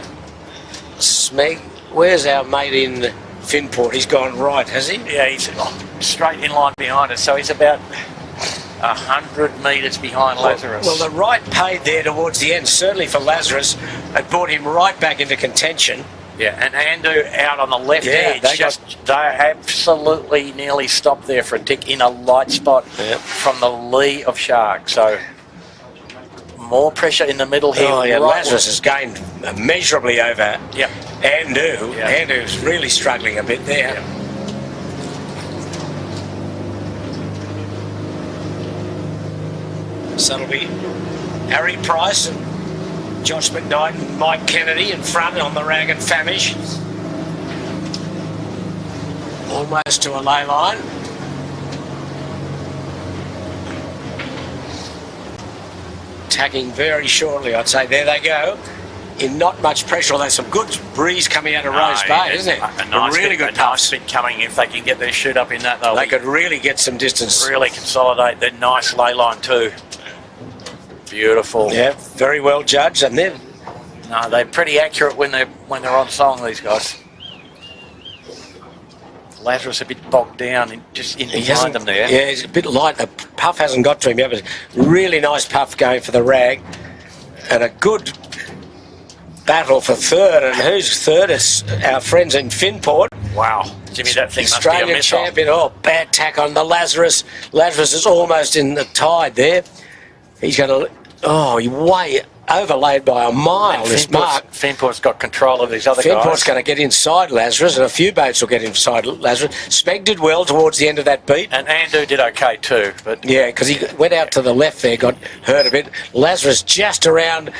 Smeg, where's our mate in Finport? He's gone right, has he? Yeah, he's straight in line behind us, so he's about 100 metres behind Lazarus. Well, the right paid there towards the end, certainly for Lazarus. It brought him right back into contention. Yeah, and Andu out on the left edge, they absolutely nearly stopped there for a tick in a light spot from the lee of Shark. So more pressure in the middle here. Oh, yeah, Lazarus has gained immeasurably over Andu. Yeah. Andu's really struggling a bit there. Yeah. So it'll be Harry Price and Josh McKnight and Mike Kennedy in front on the Rag and Famish. Almost to a ley line. Tacking very shortly, I'd say. There they go. In not much pressure, although some good breeze coming out of Rose Bay, isn't it? A nice really good puffs. nice bit coming. If they can get their shoot up in that, They could really get some distance. really consolidate. They're nice ley line too. Beautiful. Yeah, very well judged, and they're No, they're pretty accurate when they're on song, these guys. Lazarus a bit bogged down, just in behind them there. Yeah, he's a bit light. The puff hasn't got to him yet, but really nice puff going for the Rag, and a good battle for third. And who's third? It's our friends in Finport. Wow, Jimmy, that thing must be a Australian missile. champion. Oh, bad tack on the Lazarus. Lazarus is almost in the tide there. He's going to. Oh, he way overlaid by a mile, this mark. Finport's got control of these other guys. Finport's going to get inside Lazarus, and a few boats will get inside Lazarus. Speg did well towards the end of that beat. And Andu did okay too. But yeah, because he went out to the left there, got hurt a bit. Lazarus just around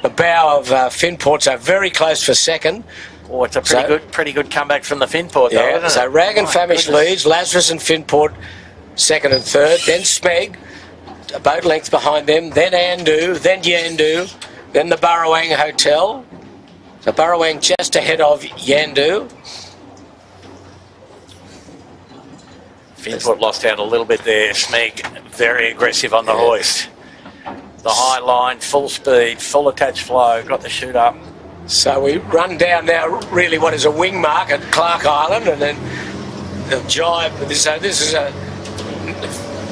the bow of Finport, so very close for second. Oh, it's a pretty good comeback from the Finport, though, Yeah, isn't so it? Rag and My Famish goodness. leads, Lazarus and Finport second and third, then Smeg, a boat length behind them, then Andu, then Yandu, then the Burrawang Hotel. So Burrawang just ahead of Yandu. Finport lost out a little bit there. Smeg very aggressive on the hoist. The high line, full speed, full attached flow, got the shoot up. So we run down now really what is a wing mark at Clark Island, and then the jibe. So this is a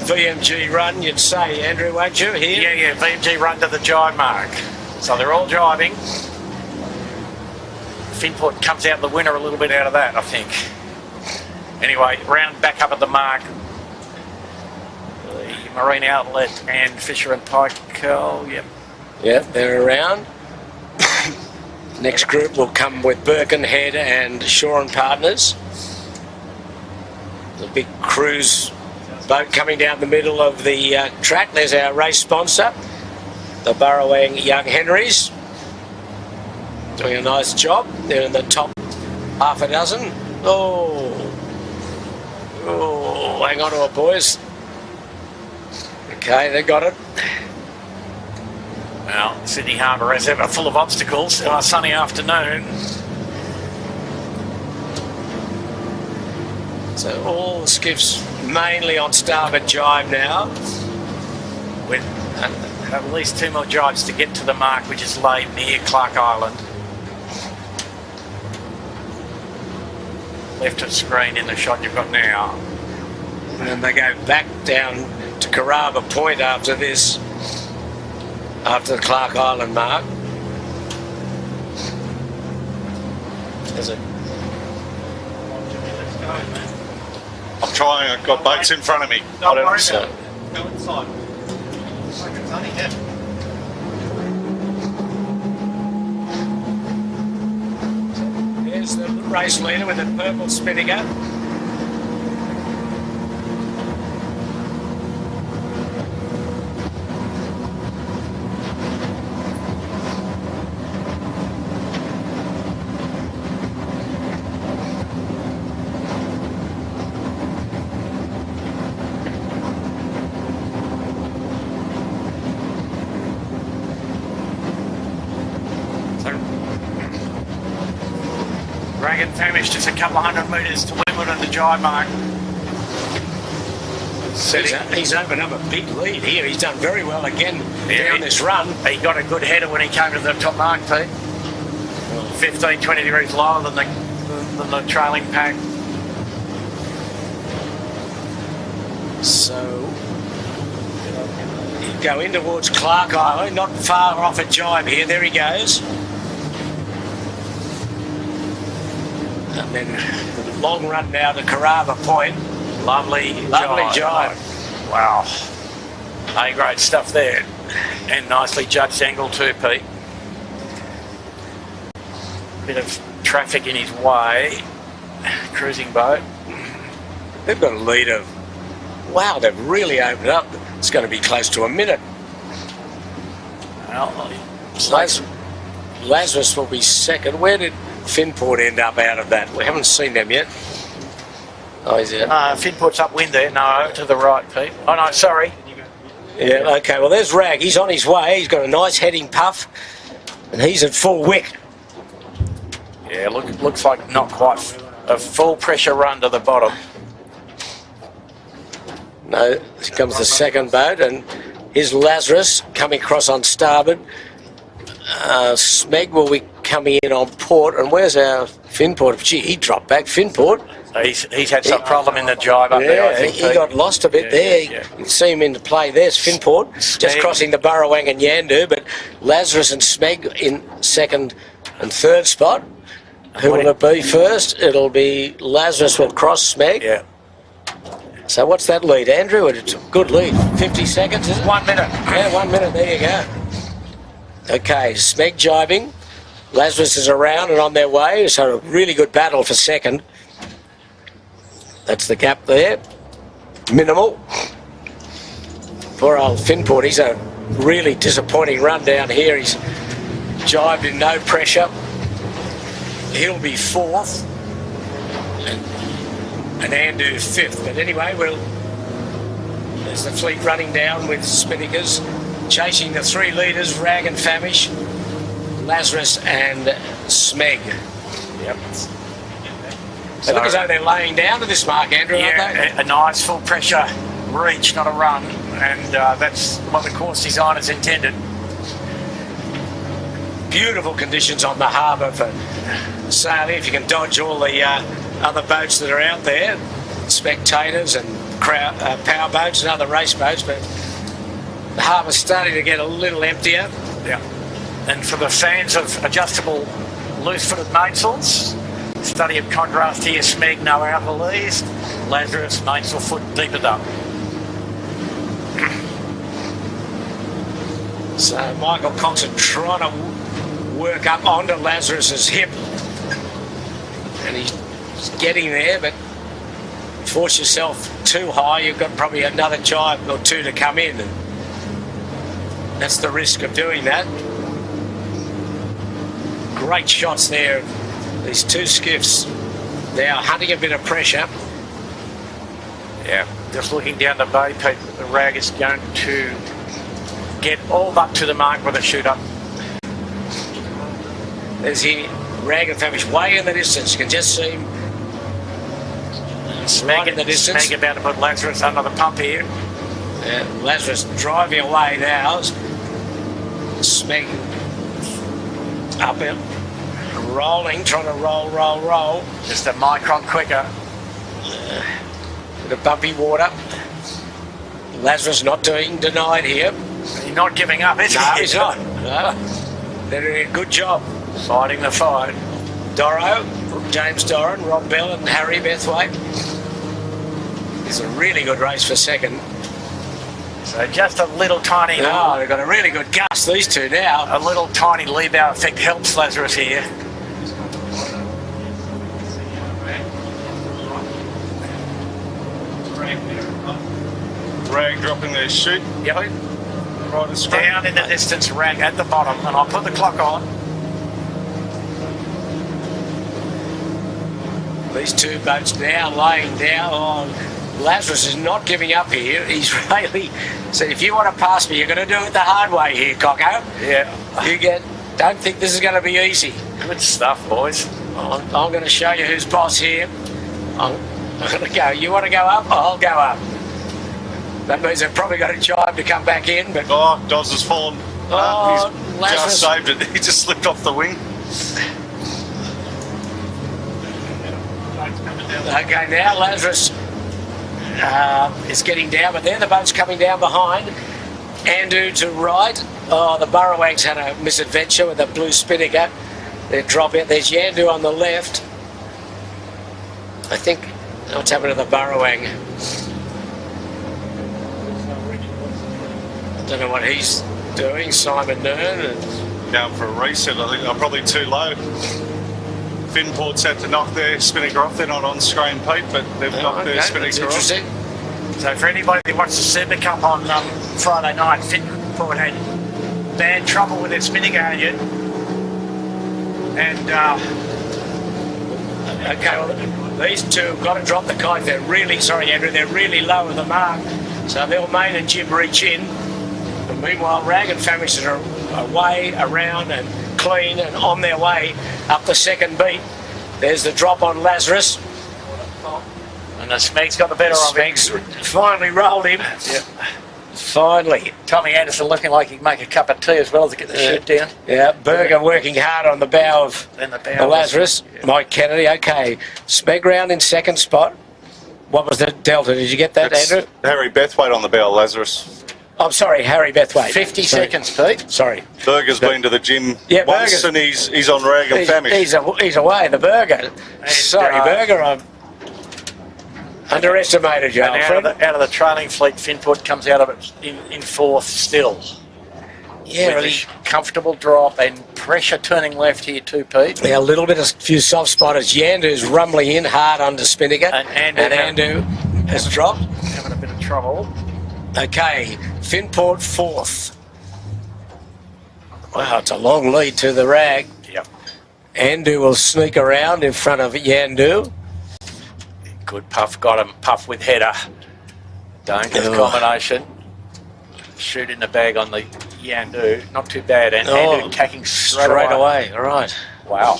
VMG run, you'd say, Andrew, won't you, here? Yeah, VMG run to the jibe mark. So they're all jibing. Finport comes out the winner a little bit out of that, I think. Anyway, round back up at the mark. The Marine Outlet and Fisher and Pike, Yeah, they're around. Next group will come with Birkenhead and Shaw and Partners. The big cruise boat coming down the middle of the track. There's our race sponsor, the Burrawang Young Henrys. Doing a nice job. They're in the top half a dozen. Oh, hang on to it, boys. Okay, they got it. Well, Sydney Harbour is ever full of obstacles on a sunny afternoon. So all the skiffs mainly on starboard jibe now. With at least 2 more jibes to get to the mark, which is laid near Clark Island. Left of screen in the shot you've got now. And then they go back down to Carraba Point after this, after the Clark Island mark. There's a... I'm trying, I've got boats in front of me. Don't worry about it. Go inside. There's the race leader with the purple spinnaker. Famish just a couple of 100 metres to windward of the jibe mark. He's opened up a big lead here. He's done very well again down this run. He got a good header when he came to the top mark, Pete. 15, 20 degrees lower than the trailing pack. So you go in towards Clark Island, not far off a jibe here. There he goes. And then long run now to Carraba Point. Lovely jibe. Wow. A-grade stuff there. And nicely judged angle too, Pete. Bit of traffic in his way. Cruising boat. They've got a lead of... Wow, they've really opened up. It's going to be close to a minute. Well, Lazarus will be second. Where did Finport end up out of that? We haven't seen them yet. Oh, is it? Finport's upwind there. No, to the right, Pete. Oh, no, sorry. Yeah, okay. Well, there's Rag. He's on his way. He's got a nice heading puff. And he's at full wick. Yeah, looks like not quite a full pressure run to the bottom. No, here comes the second boat. And here's Lazarus coming across on starboard. Smeg will be coming in on port. And where's our Finport? Gee, he dropped back. Finport. He's had some problem in the jibe up there, I think. He got lost a bit there. Yeah. You can see him into play. There's Finport, just crossing the Burrawang and Yandu, but Lazarus and Smeg in second and third spot. Who will it be first? It'll be Lazarus will cross Smeg. Yeah. So what's that lead, Andrew? It's a good lead. 50 seconds, is it? 1 minute. Yeah, 1 minute. There you go. Okay, Smeg jibing. Lazarus is around and on their way, so a really good battle for second. That's the gap there. Minimal. Poor old Finport, he's a really disappointing run down here. He's jibed in no pressure. He'll be fourth. And Andu fifth. But anyway, there's the fleet running down with Spinnakers, chasing the three leaders, Rag and Famish, Lazarus and Smeg. Yep. They look as though they're laying down to this mark, Andrew, aren't they? A nice full pressure reach, not a run, and that's what the course designers intended. Beautiful conditions on the harbour for sailing, if you can dodge all the other boats that are out there, spectators and power boats and other race boats, but the harbour's starting to get a little emptier. Yeah. And for the fans of adjustable loose-footed mainsails, study of contrast here, Smeg no out the least, Lazarus mainsail foot deepened up. So Michael Coxon trying to work up onto Lazarus's hip, and he's getting there, but force yourself too high, you've got probably another jibe or two to come in, and that's the risk of doing that. Great shots there. These two skiffs now hunting a bit of pressure. Yeah, just looking down the bay, Pete, the Rag is going to get all up to the mark with a shoot up. There's here Rag and Famish way in the distance. You can just see him right in the distance. Smeg about to put Lazarus under the pump here. Yeah, Lazarus driving away now. Smeg up it. Rolling, trying to roll. Just a micron quicker. Bit of bumpy water. Lazarus not doing denied here. He's not giving up, is he? No, he's not. No. They're doing a good job. Fighting the fight. Dorro, James Doran, Rob Bell and Harry Bethwaite. It's a really good race for second. So just a little tiny... Oh, they've got a really good gust, these two now. A little tiny lead-out effect helps Lazarus here. Rag dropping their chute. Yep. Right as straight. Down in the distance, Rag at the bottom, and I'll put the clock on. These two boats now laying down on. Lazarus is not giving up here. He's really said, if you want to pass me, you're going to do it the hard way here, Cocko. Yeah. Don't think this is going to be easy. Good stuff, boys. I'm going to show you who's boss here. I'm going to go. You want to go up? I'll go up. That means I've probably got a jibe to come back in. But Oh, Doz has fallen. Oh, He's Lazarus. just saved it. He just slipped off the wing. Okay, now Lazarus is getting down, but there the boat's coming down behind. Andu to right. Oh, the Burrowags had a misadventure with the blue spinnaker. They drop out. There's Yandu on the left. I think what's happened to the Burrowang? I don't know what he's doing. Simon Nern. Going for a reset. I think they're probably too low. Finport's had to knock their spinnaker off. They're not on screen, Pete, but they've knocked their spinnaker off. So for anybody that watched the Super Cup on Friday night, Finport had bad trouble with their spinnaker halyard. And okay, well, these two have got to drop the kite. They're really, sorry Andrew, they're really low of the mark. So they'll Main and Jim reach in. And meanwhile, Rag and Famish are away, around and clean and on their way up the second beat. There's the drop on Lazarus. And the Smeg's got the better of him. Smeg's finally rolled him. Yep. Finally. Tommy Anderson looking like he'd make a cup of tea as well to get the ship down. Yeah, Berger working hard on the bow of the Lazarus. Yeah. Mike Kennedy, okay. Smeg round in second spot. What was the delta? Did you get that, That's Andrew? Harry Bethwaite on the bow, Lazarus. I'm sorry, Harry Bethwaite. 50 Sorry. seconds, Pete. Sorry. Berger's been to the gym Yeah, once Berger's- and he's on Rag and Famish. He's away, the Berger. Sorry, Berger, I've underestimated you, And Alfred. out of the trailing fleet, Finport comes out of it in fourth still. Yeah, with really. a comfortable drop and pressure turning left here too, Pete. Yeah, a little bit of few soft spotters. Yandu's rumbling in hard under Spinnaker. And Andu has dropped. Having a bit of trouble. Okay, Finport fourth. Wow, it's a long lead to the Rag. Yep. Andu will sneak around in front of Yandu. Good puff, got him. Puff with header. Dangerous Oh. combination. Shoot in the bag on the Yandu. Not too bad. And Yandu tacking straight away. All right. Wow.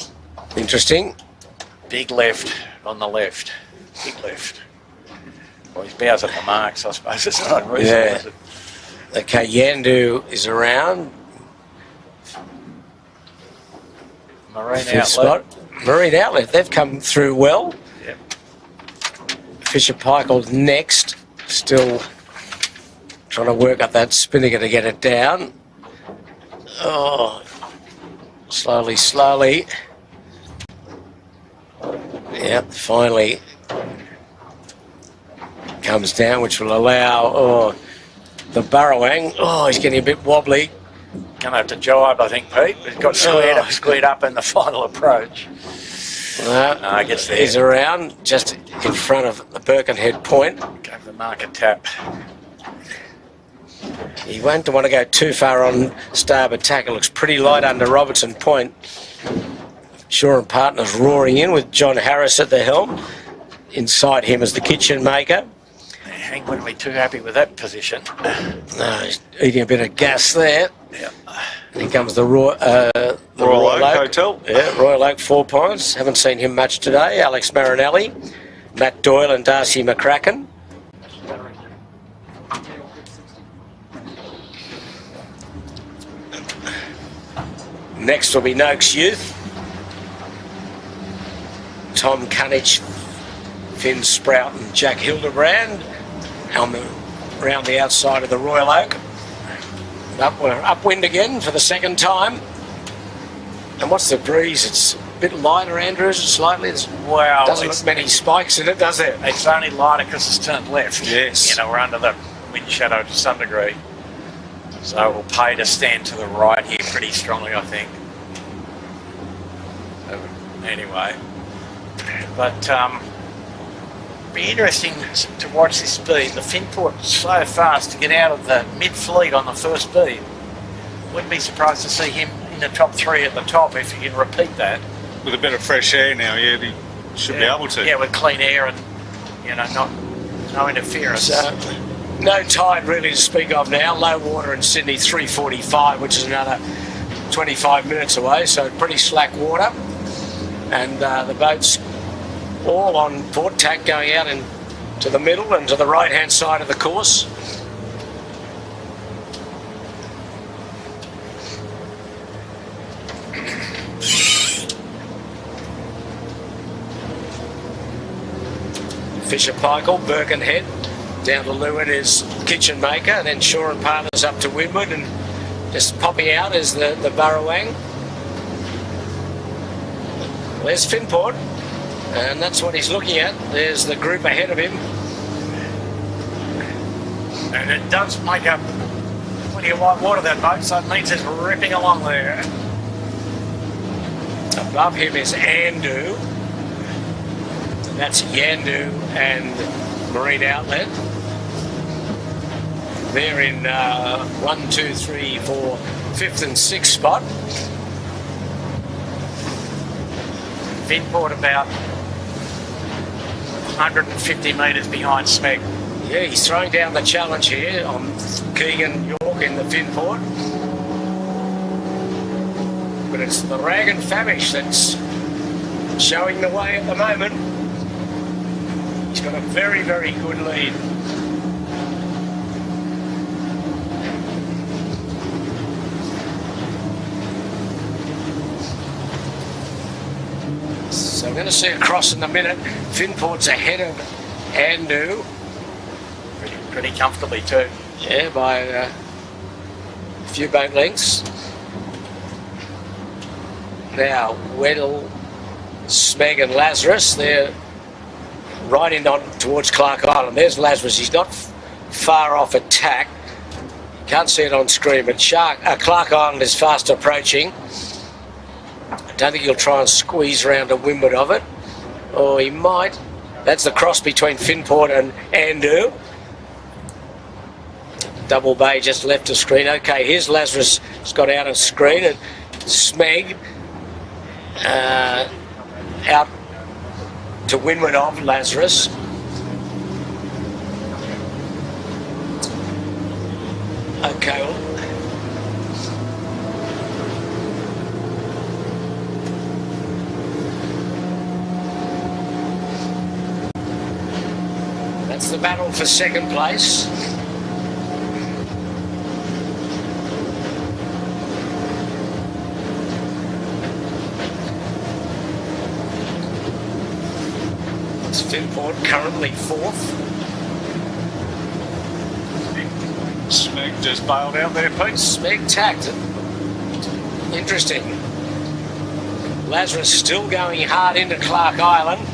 Interesting. Big left on the left. Big left. Well, his bow's at the marks, I suppose. It's not unreasonable, Yeah. is it? Okay, Yandu is around. Marine Fifth outlet. spot. Marine Outlet, they've come through well. Yep. Fisher Paykel next. Still trying to work up that Spinnaker to get it down. Oh, slowly, slowly. Yep, finally comes down, which will allow the Burrowang. Oh, he's getting a bit wobbly. Gonna have to jibe, I think, Pete. He's got squared up in the final approach. No, Gets there. he's around just in front of the Birkenhead point. Gave the marker tap. He won't want to go too far on starboard tack. It looks pretty light under Robertson Point. Shaw and Partners roaring in with John Harris at the helm. Inside him is the kitchen maker. Hank wouldn't be too happy with that position. No, he's eating a bit of gas there. Yeah. And here comes the Royal Oak Hotel. Yeah, Royal Oak 4 Pines. Haven't seen him much today. Alex Marinelli, Matt Doyle and Darcy McCracken. Next will be Noakes Youth. Tom Cunnich, Finn Sprout and Jack Hildebrand around the outside of the Royal Oak. We're upwind again for the second time. And what's the breeze? It's a bit lighter, Andrews, slightly. Wow. Doesn't look many spikes in it, does it? It's only lighter because it's turned left. Yes. You know, we're under the wind shadow to some degree. So we'll pay to stand to the right here pretty strongly, I think. So, anyway. But be interesting to watch this speed. The Finport so fast to get out of the mid-fleet on the first beat. Wouldn't be surprised to see him in the top three at the top if he can repeat that. With a bit of fresh air now, yeah, he should be able to. Yeah, with clean air and, you know, no interference. So, no tide really to speak of now. Low water in Sydney, 3:45, which is another 25 minutes away, so pretty slack water. and the boat's all on port tack going out to the middle and to the right hand side of the course. Fisher Paykel, Birkenhead, down to Leeward is Kitchen Maker, and then Shaw and Partners up to Windward, and just popping out is the Burrawang. There's Finport, and that's what he's looking at. There's the group ahead of him. And it does make up plenty of white water, that boat, so it means it's ripping along there. Above him is Andu. That's Yandu and Marine Outlet. They're in 1, 2, 3, 4, 5th and 6th spot. Finport about 150 metres behind Smeg. Yeah, he's throwing down the challenge here on Keegan York in the Finport. But it's the Rag and Famish that's showing the way at the moment. He's got a very, very good lead. So we're going to see a cross in a minute. Finport's ahead of Andu. Pretty comfortably too. Yeah, by a few boat lengths. Now, Weddell, Smeg and Lazarus, they're right in on towards Clark Island. There's Lazarus. He's not far off attack. Can't see it on screen, but Clark Island is fast approaching. I don't think he'll try and squeeze around to windward of it. Or he might. That's the cross between Finport and Andu. Double Bay just left the screen. Okay, here's Lazarus. He's got out of screen, and Smeg out to windward of Lazarus. Okay, well, that's the battle for second place. Finport currently 4th. Smeg just bailed out there, Pete. Smeg tacked it. Interesting. Lazarus still going hard into Clark Island.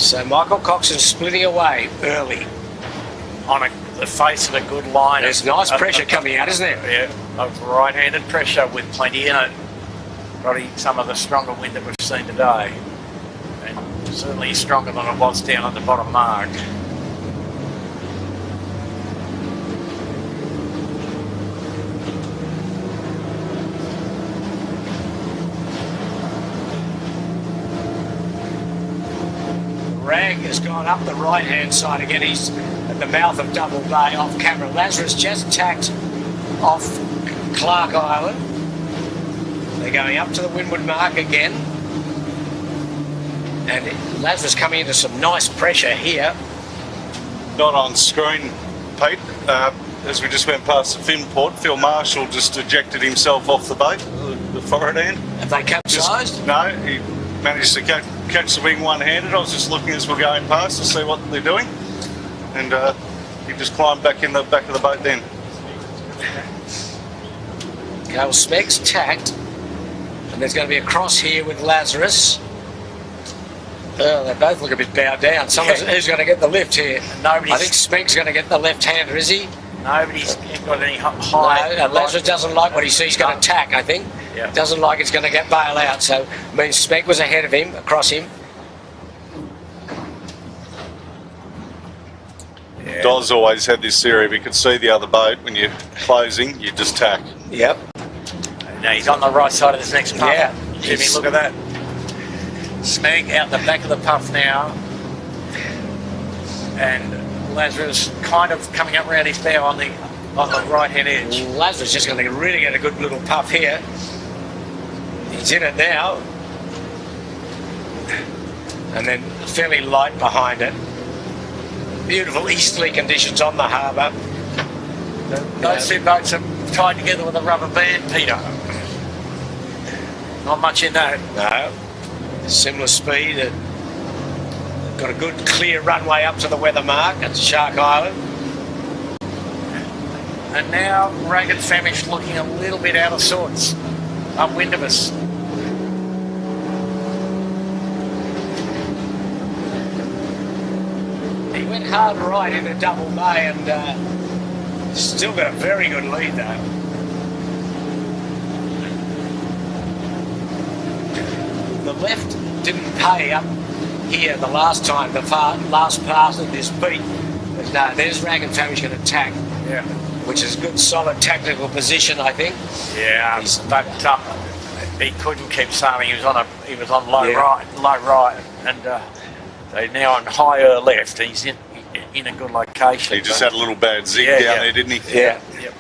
So Michael Coxon's splitting away early. On the face of a good line. There's nice pressure coming out, isn't there? Yeah, of right-handed pressure with plenty in it. Probably some of the stronger wind that we've seen today. Certainly stronger than it was down at the bottom mark. Rag has gone up the right hand side again. He's at the mouth of Double Bay off camera. Lazarus just tacked off Clark Island. They're going up to the windward mark again. And Lazarus coming into some nice pressure here. Not on screen, Pete. As we just went past the Finport, Phil Marshall just ejected himself off the boat, the forward end. Have they capsized? No, he managed to catch the wing one-handed. I was just looking as we're going past to see what they're doing. And he just climbed back in the back of the boat then. Okay, well, Smeg's tacked. And there's going to be a cross here with Lazarus. Oh, they both look a bit bowed down. Who's going to get the lift here? I think Smeg's going to get the left-hander, is he? Nobody's got any high... No, Lazarus doesn't like what he sees. He's going to tack, I think. Yeah. Doesn't like it's going to get bailed out. So, I mean, Smeg was ahead of him, across him. Yeah. Doz always had this theory. We could see the other boat. When you're closing, you just tack. Yep. Now he's on the right side of this next puff. Yeah. Jimmy, look at that. Smeg out the back of the puff now. And Lazarus kind of coming up around his bow on the right-hand edge. Lazarus just going to really get a good little puff here. He's in it now. and then fairly light behind it. Beautiful easterly conditions on the harbour. Those two boats are tied together with a rubber band, Peter. Not much in that. No, similar speed. Got a good clear runway up to the weather mark at Shark Island. And now Ragged Famish looking a little bit out of sorts, upwind of us. He went hard right into Double Bay and still got a very good lead though. The left didn't pay up here the last time, the last part of this beat. But no, there's Ragged Famish going to attack. Yeah. Which is a good, solid tactical position, I think. Yeah, but he couldn't keep sailing. He was on low right, and they're now on higher left. He's in a good location. He just had a little bad zig down there, didn't he? Yeah. Yep.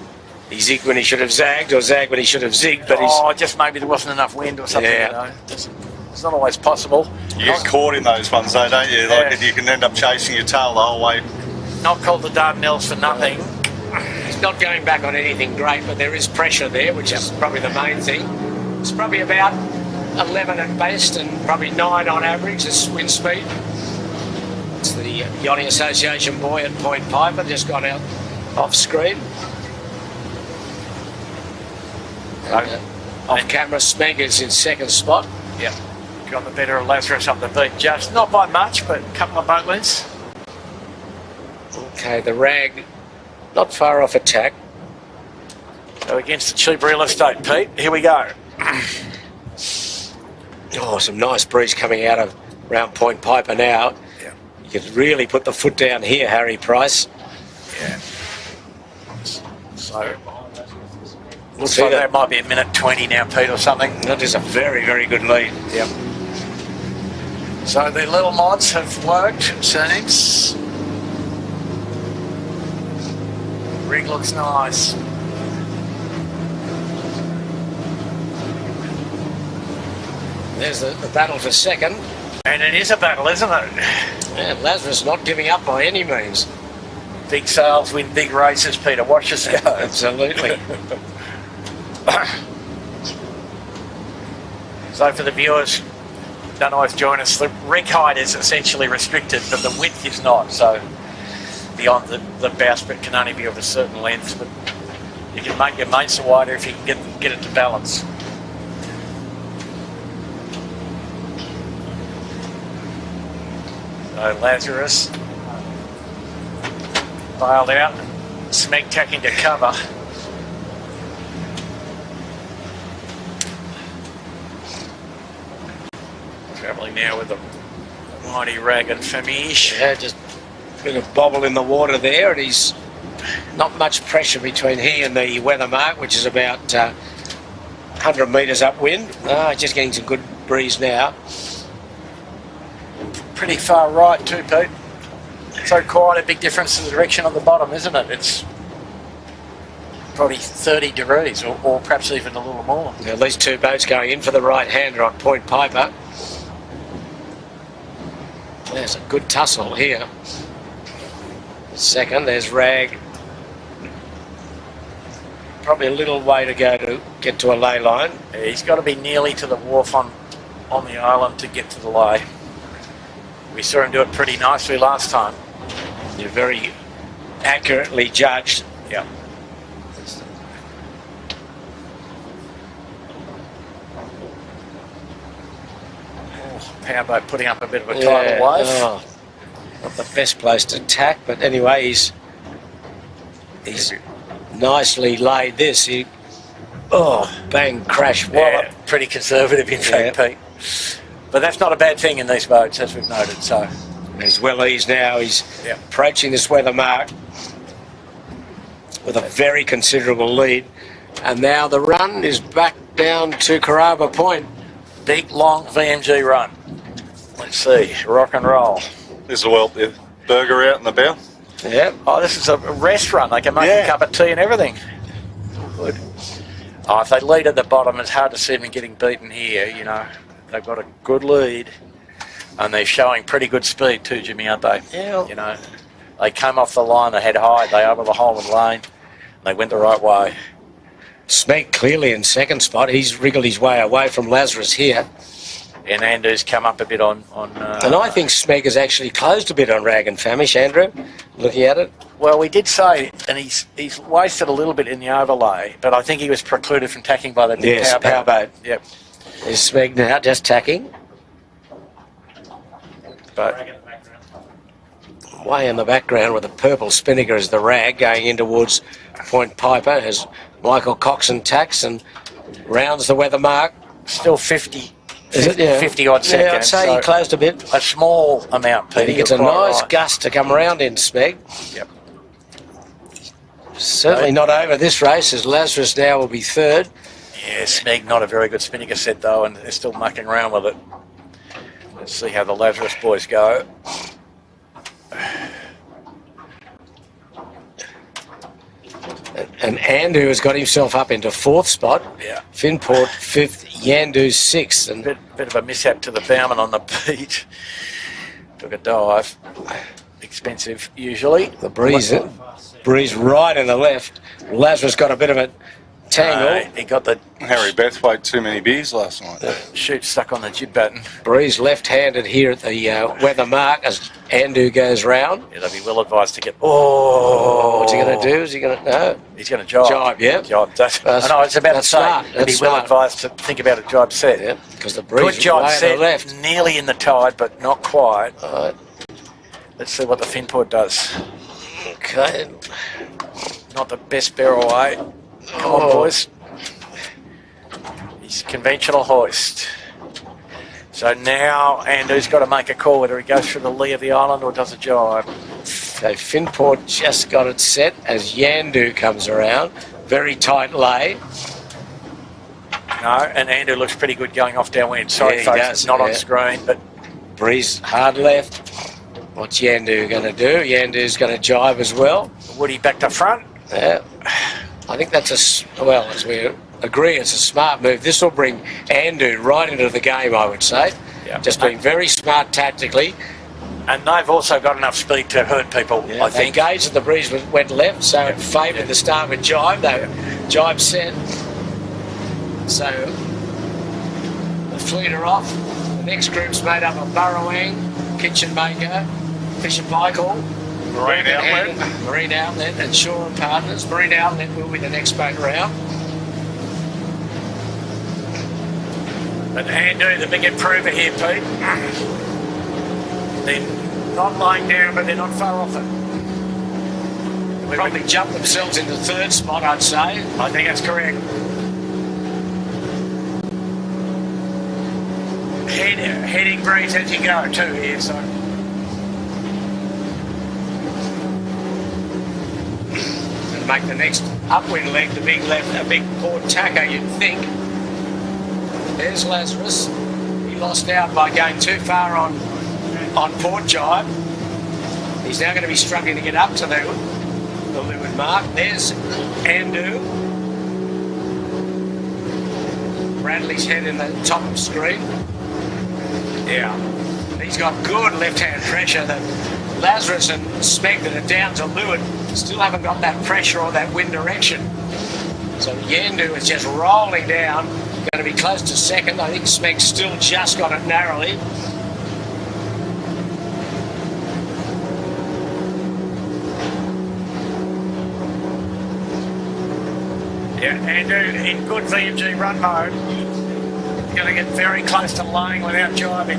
He zigged when he should have zagged, or zagged when he should have zigged. But just maybe there wasn't enough wind or something. You know, it's not always possible. You get caught in those ones, though, don't you? Like you can end up chasing your tail the whole way. Not called the Dardanelles for nothing. He's not going back on anything great, but there is pressure there, which is probably the main thing. It's probably about 11 at best and probably 9 on average as wind speed. It's the Yachting Association boy at Point Piper, just got out off screen. Off camera, Smeg is in second spot. Yeah, got the better of Lazarus up the beat just, not by much, but a couple of boat lengths. Okay, the Rag not far off attack. So against the cheap real estate, Pete. Here we go. Oh, some nice breeze coming out of around Point Piper now. Yeah. You could really put the foot down here, Harry Price. Yeah. So looks like that might be a minute 20 now, Pete, or something. That is a very, very good lead. Yep. So the little mods have worked, it seems. Rig looks nice. There's the battle for second. And it is a battle, isn't it? Yeah, Lazarus not giving up by any means. Big sails win big races, Peter. Watch us go. Absolutely. So for the viewers, don't always join us. The rig height is essentially restricted, but the width is not. So beyond the bowsprit can only be of a certain length, but you can make your mates wider if you can get it to balance. So Lazarus bailed out, Smeg tacking to cover. Travelling now with the mighty Ragged Famish. Yeah, just a bit of bobble in the water there, and he's not much pressure between he and the weather mark, which is about 100 metres upwind. Just getting some good breeze now. Pretty far right too, Pete. So quite a big difference in the direction on the bottom, isn't it? It's probably 30 degrees or perhaps even a little more. At least two boats going in for the right-hander on Point Piper. There's a good tussle here. Second, there's Rag. Probably a little way to go to get to a lay line. Yeah, he's got to be nearly to the wharf on the island to get to the lay. We saw him do it pretty nicely last time. You're very accurately judged. Yeah. Powerboat putting up a bit of a tidal wave. Oh, not the best place to tack, but anyway, he's nicely laid this. Bang, crash, wallop. Yeah, pretty conservative in fact, Pete. But that's not a bad thing in these boats, as we've noted. So he's well eased now. He's approaching this weather mark with a very considerable lead. And now the run is back down to Carrabba Point. Deep, long VMG run. Let's see, rock and roll. There's a burger out in the bow. Yeah. Oh, this is a rest run. They can make a cup of tea and everything. Good. Oh, if they lead at the bottom, it's hard to see them getting beaten here, you know. They've got a good lead. And they're showing pretty good speed too, Jimmy, aren't they? Yeah. You know, they came off the line, they had height, they over the Holman lane, and they went the right way. Smeg clearly in second spot. He's wriggled his way away from Lazarus here. And Andrew's come up a bit on and I think Smeg has actually closed a bit on Rag and Famish, Andrew, looking at it. Well, we did say, and he's wasted a little bit in the overlay, but I think he was precluded from tacking by the big power boat. Yep. Is Smeg now just tacking? But way in the background with the purple spinnaker as the Rag going in towards Point Piper as Michael Coxon tacks and rounds the weather mark. Still 50. Is it? Yeah. 50 odd seconds. Yeah, I'd say he closed a bit. A small amount, Pete. He gets a nice gust to come around in, Smeg. Yep. Certainly not over this race, as Lazarus now will be third. Yeah, Smeg, not a very good spinnaker set though, and they're still mucking around with it. Let's see how the Lazarus boys go. And Andu has got himself up into fourth spot. Yeah. Finport fifth, Yandu sixth. And Bit of a mishap to the bowman on the beat. Took a dive. Expensive, usually. the breeze right in the left. Lazarus got a bit of a tangle. He got the Harry Bethwaite too many beers last night. chute stuck on the jib batten. Breeze left-handed here at the weather mark as Andu goes round. Yeah, they'd be well advised to get. Oh, What's he going to do? Is he going to... No. He's going to jibe. Jibe, yeah. Jibe. I know, I was about to say, smart. they'd be well advised to think about a jibe set. Yeah, because the Good breeze is jibe way to set, the left. nearly in the tide, but not quite. All right. Let's see what the Finport does. Okay. Not the best barrel away. Come on, boys. He's conventional hoist. So now Andu's got to make a call whether he goes through the lee of the island or does a jibe. So Finport just got it set as Yandu comes around. Very tight lay. No, and Andu looks pretty good going off downwind. Sorry, Yeah, he folks, does, it's not on screen, but Breeze hard left. What's Yandu going to do? Yandu's going to jibe as well. Woody back to front. Yeah. I think that's as we agree, it's a smart move. This will bring Andu right into the game, I would say. Yeah. Just being very smart tactically. And they've also got enough speed to hurt people, I They think. engaged and the breeze went left, so it favoured the starboard jibe. They jibe set. So the fleet are off. The next group's made up of Burrowang, Kitchen Maker, Fisher Michael, Marine Outlet and Shore and Partners. Marine Outlet will be the next boat round. But Andu, the big improver here, Pete. They're not lying down, but they're not far off it. Probably jumped themselves into third spot, I'd say. I think that's correct. Heading breeze as you go too here, so. To make the next upwind leg, the big left, a big port tacker, you'd think. There's Lazarus. He lost out by going too far on port jibe. He's now going to be struggling to get up to the leeward mark. There's Andu. Bradley's head in the top of screen. Yeah. He's got good left-hand pressure. That Lazarus and Smeg that are down to leeward still haven't got that pressure or that wind direction. So Yandu is just rolling down, going to be close to second. I think Smeg's still just got it narrowly. Yeah, Andu in good VMG run mode. Going to get very close to laying without jibing.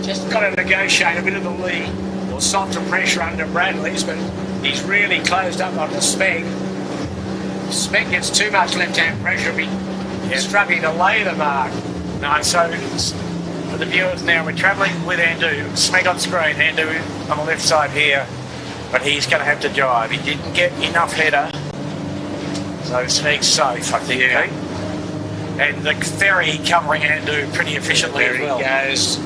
Just got to negotiate a bit of the lead or softer pressure under Bradley's, but he's really closed up onto Smeg. If Smeg gets too much left-hand pressure, he's struggling to lay the mark. No, so for the viewers now, we're travelling with Andu. Smeg on screen, Andu on the left side here, but he's going to have to jibe. He didn't get enough header, so Smeg's safe, I think. Yeah. And the ferry covering Andu pretty efficiently There as well. he goes.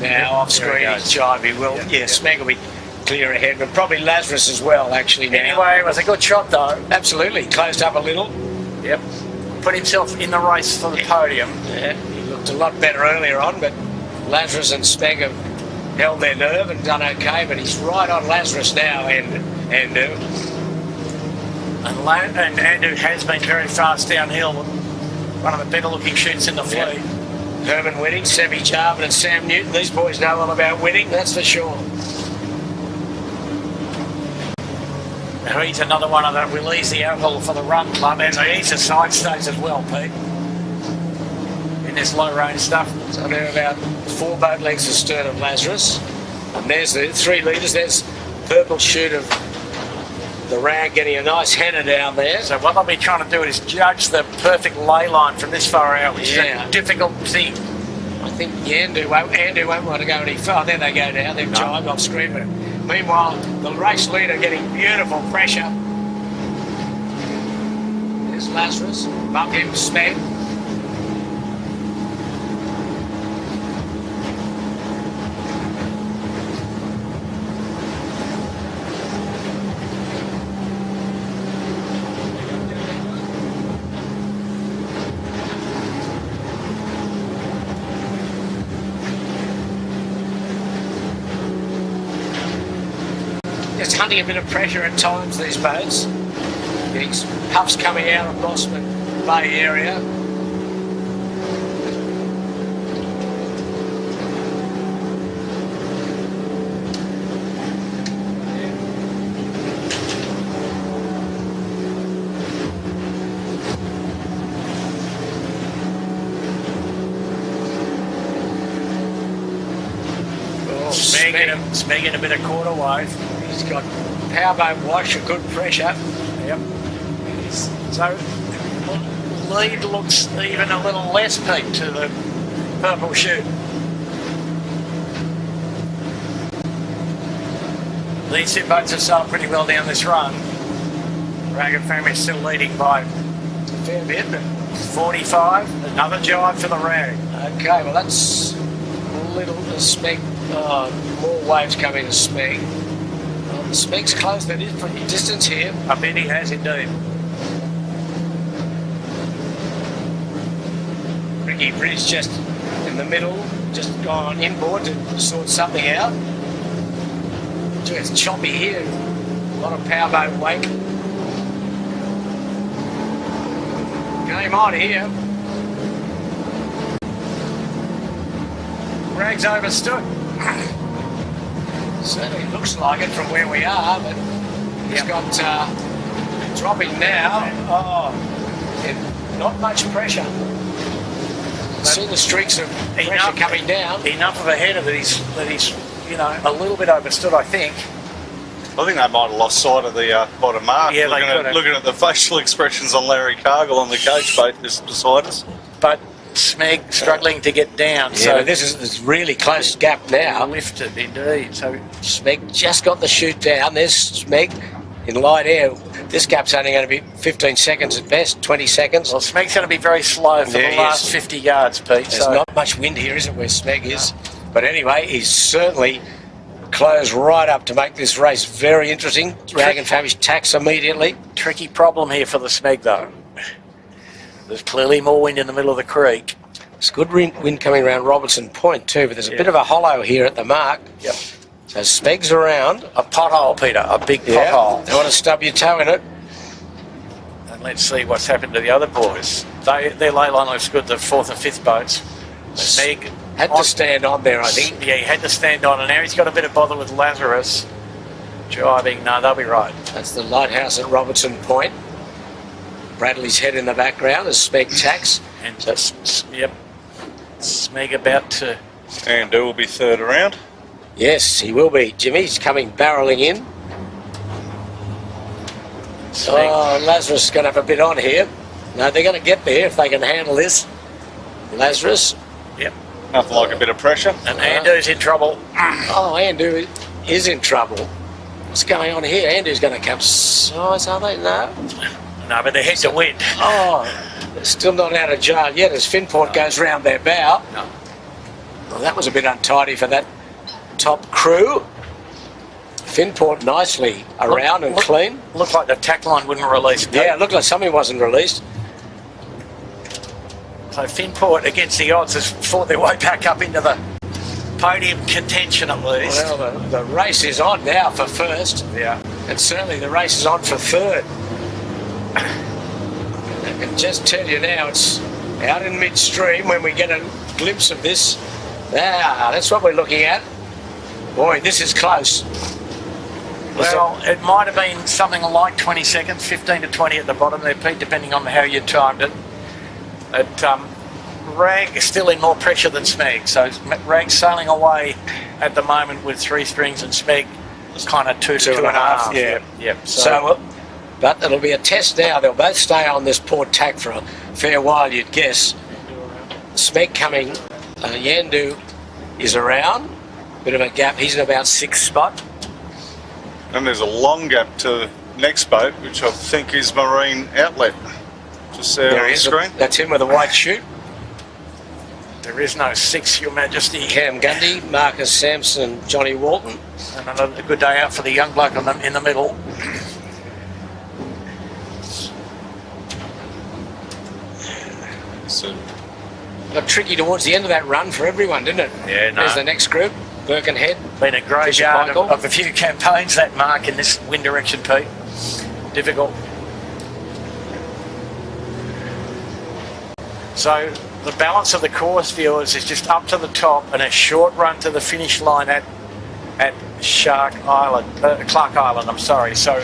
Now off screen, he's jibing. Well, yeah, Smeg will be clear ahead, but probably Lazarus as well, actually, now. Anyway, it was a good shot, though. Absolutely, closed up a little. Yep. Put himself in the race for the podium. Yeah, he looked a lot better earlier on, but Lazarus and Smeg have held their nerve and done okay, but he's right on Lazarus now, and Andu. And Andu has been very fast downhill. One of the better looking shoots in the fleet. Herman winning, Sammy Jarvin and Sam Newton. These boys know all about winning, that's for sure. Now he's another one of that will ease the alcohol for the run club, and he's a side stage as well, Pete. In this low range stuff. So they're about 4 boat lengths astern of Lazarus. And there's the 3 leaders. There's purple shoot of the rag getting a nice header down there. So what they'll be trying to do is judge the perfect lay line from this far out, which is a difficult thing. I think Andu won't want to go any far. There they go now. They've jived off screen. But meanwhile, the race leader getting beautiful pressure. There's Lazarus. Above him, Smeg. Just hunting a bit of pressure at times, these boats. Getting puffs coming out of Mossman Bay area. Smeg in a bit of quarter wave. He's got powerboat wash, a good pressure. Yep. So lead looks even a little less peaked to the purple shoot. These 2 boats have sailed pretty well down this run. Rag and Family's still leading by a Fair bit, but 45. Another jive for the Rag. okay, well that's a little Smeg. Oh, more waves coming to Smeg. Well, the Smeg's close the distance here. I bet he has indeed. Ricky Bridge just in the middle, just gone inboard to sort something out. Gee, it's choppy here. A lot of powerboat wake. Game on here. Rag's overstood. Certainly looks like it from where we are, but he's got dropping now. Oh, and not much pressure. See the streaks of pressure coming down. Enough of a header that he's a little bit overstood, I think. I think they might have lost sight of the bottom mark. Yeah, looking at the facial expressions on Larry Cargill on the coach boat just beside us. But Smeg struggling to get down. Yeah, so but this is really close gap now. Lifted indeed. So Smeg just got the shoot down. There's Smeg in light air. This gap's only going to be 15 seconds at best, 20 seconds. Well, Smeg's going to be very slow for the last 50 yards, Pete. There's not much wind here, is it, where Smeg is? But anyway, he's certainly closed right up to make this race very interesting. Rag and Famish tax immediately. Tricky problem here for the Smeg, though. There's clearly more wind in the middle of the creek. There's good wind coming around Robertson Point too, but there's a bit of a hollow here at the mark. Yep. So Smeg's around. A pothole, Peter, a big pothole. Don't want to stub your toe in it. And let's see what's happened to the other boys. Their lay line looks good, the 4th and 5th boats. Smeg had to stand on there, I think. Yeah, he had to stand on, and now he's got a bit of bother with Lazarus. Driving, no, they'll be right. That's the lighthouse at Robertson Point. Bradley's head in the background as Smeg tacks. And yep, Smeg about to... Andu will be third around. Yes, he will be. Jimmy's coming barrelling in. Smeg. Oh, Lazarus is going to have a bit on here. No, they're going to get there if they can handle this. Lazarus. Yep. Nothing like a bit of pressure. And Andu's in trouble. Oh, Andu is in trouble. What's going on here? Andu's going to capsize, are they? No. No, but they're head to wind. Oh, they're still not out of jail yet as Finport goes round their bow. No. Well, that was a bit untidy for that top crew. Finport nicely around and clean. Looked like the tack line wouldn't release. Yeah, it looked like something wasn't released. So Finport, against the odds, has fought their way back up into the podium contention at least. Well, the race is on now for first. Yeah. And certainly the race is on for third. I can just tell you now, it's out in midstream when we get a glimpse of this. That's what we're looking at. Boy, this is close. Well, it might have been something like 20 seconds, 15 to 20 at the bottom there, Pete, depending on how you timed it. Rag is still in more pressure than Smeg, so Rag's sailing away at the moment with 3 strings and Smeg kind of two and a half. Yeah. So, but it'll be a test now. They'll both stay on this port tack for a fair while, you'd guess. Smeg coming, Yandu is around, bit of a gap. He's in about 6th spot. And there's a long gap to the next boat, which I think is Marine Outlet. Just there on the screen. That's him with a white chute. There is no 6, Your Majesty. Cam Gundy, Marcus Sampson, and Johnny Walton. And another good day out for the young bloke in the middle. So, Got tricky towards the end of that run for everyone, didn't it? Yeah, no. There's the next group, Birkenhead. Been a graveyard of a few campaigns, that mark in this wind direction, Pete. Difficult. So the balance of the course, viewers, is just up to the top and a short run to the finish line at Clark Island, I'm sorry. So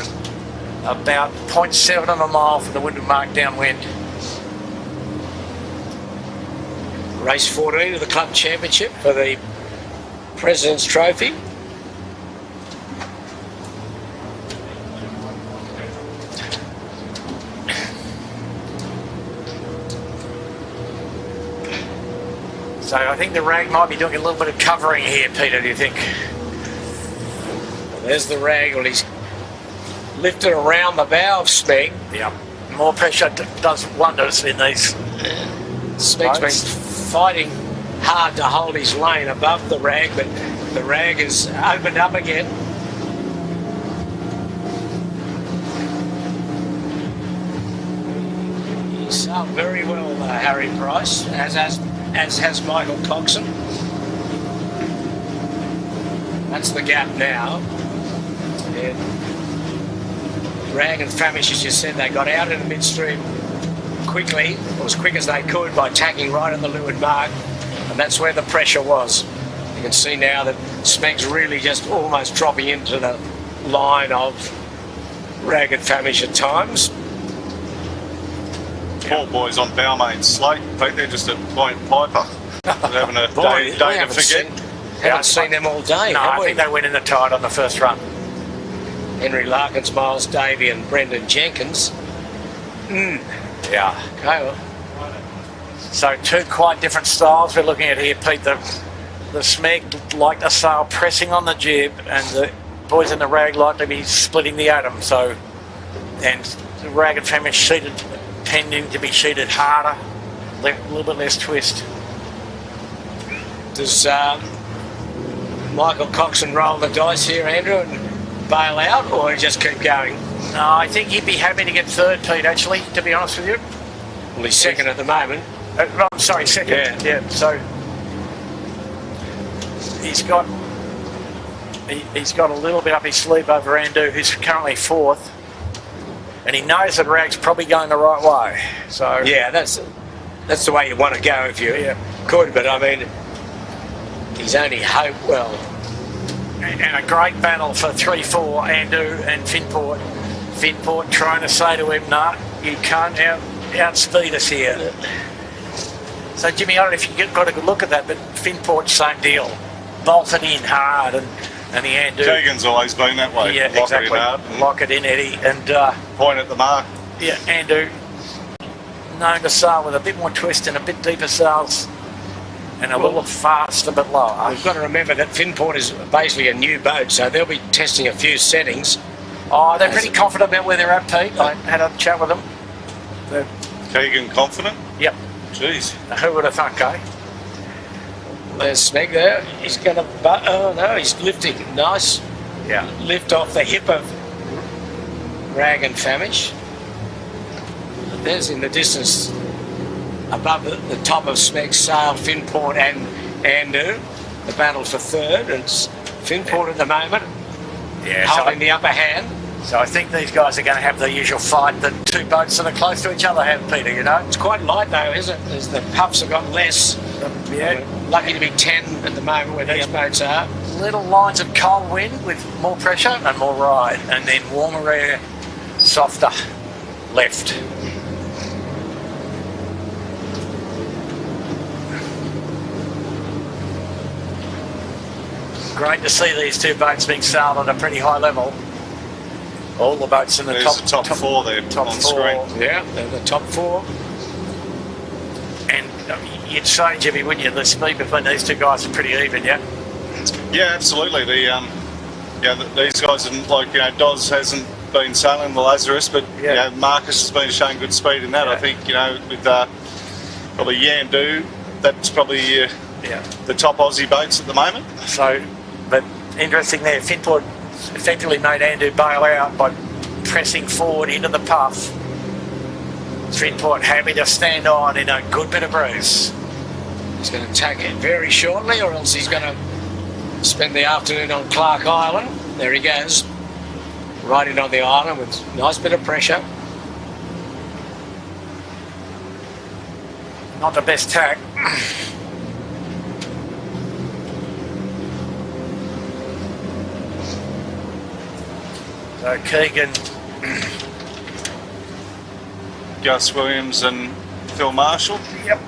about 0.7 of a mile from the windward mark downwind. Race 14 of the club championship for the President's Trophy. So I think the Rag might be doing a little bit of covering here, Peter, do you think? Well, there's the Rag. Well, he's lifted around the bow of Smeg. Yeah. More pressure does wonders in these. Smeg's been fighting hard to hold his lane above the Rag, but the Rag has opened up again. He sailed very well, Harry Price, as has Michael Coxon. That's the gap now. And Rag and Famish, as you said, they got out in the midstream quickly, or as quick as they could, by tacking right at the leeward mark, and that's where the pressure was. You can see now that Smeg's really just almost dropping into the line of Rag and Famish at times. Poor boys on Balmain Slate, Pete, they're just a buoyant piper. They're having a day to forget. Haven't seen them all day. No, I think they went in the tide on the first run. Henry Larkins, Miles Davey and Brendan Jenkins. Yeah. Okay, well, So 2 quite different styles we're looking at here, Pete. The Smeg like to sail pressing on the jib, and the boys in the Rag like to be splitting the atom. So, and the Rag and Famish tending to be sheeted harder, a little bit less twist. does Michael Coxon roll the dice here, Andrew, and bail out, or just keep going? No, I think he'd be happy to get third, Pete, actually, to be honest with you. Well, he's second at the moment. I'm sorry, second. Yeah. So he's got a little bit up his sleeve over Andu, who's currently 4th, and he knows that Rag's probably going the right way. So yeah, that's the way you want to go if you could. But I mean, he's only hope. Well, and a great battle for 3-4, Andu and Finport. Finport trying to say to him, "No, you can't outspeed us here." So Jimmy, I don't know if you got a good look at that, but Finport, same deal, bolted in hard, and the Andu. Keegan's always been that way. Yeah, Lock exactly. it in hard. Lock it in, Eddie, and Point at the mark. yeah, Andu known to sail with a bit more twist and a bit deeper sails, and a little faster but lower. we've got to remember that Finport is basically a new boat, so they'll be testing a few settings. Oh, they're pretty confident about where they're at, Pete. I had a chat with them. Keegan confident? Yep. Jeez. Who would have thunk, eh? There's Smeg there. He's going to... Oh, no, he's lifting. Nice Yeah. lift off the hip of Rag and Famish. There's in the distance above the top of Smeg's sail, Finport and Andu. the battle for third. It's Finport at the moment, Yeah, holding the upper hand. so I think these guys are going to have the usual fight that two boats that are close to each other have, Peter, you know? It's quite light though, isn't it? As the puffs have got less. Yeah. We're lucky to be 10 at the moment where these boats are. Little lines of cold wind with more pressure and more ride, and then warmer air, softer left. Great to see these two boats being sailed at a pretty high level. All the boats in the There's the top four there top on four. screen. Yeah, they're the top four. And you'd say, Jimmy, wouldn't you, the speed between these two guys is pretty even, yeah? Yeah, absolutely. These guys, like, Doz hasn't been sailing the Lazarus, but Marcus has been showing good speed in that. Yeah. I think with probably Yandu, that's probably the top Aussie boats at the moment. So, but interesting there, Finport effectively made Andu bail out by pressing forward into the puff. Finport happy to stand on in a good bit of breeze. He's going to tack it very shortly, or else he's going to spend the afternoon on Clark Island. There he goes, right in on the island with a nice bit of pressure. Not the best tack. So Keegan, Gus Williams and Phil Marshall. yep,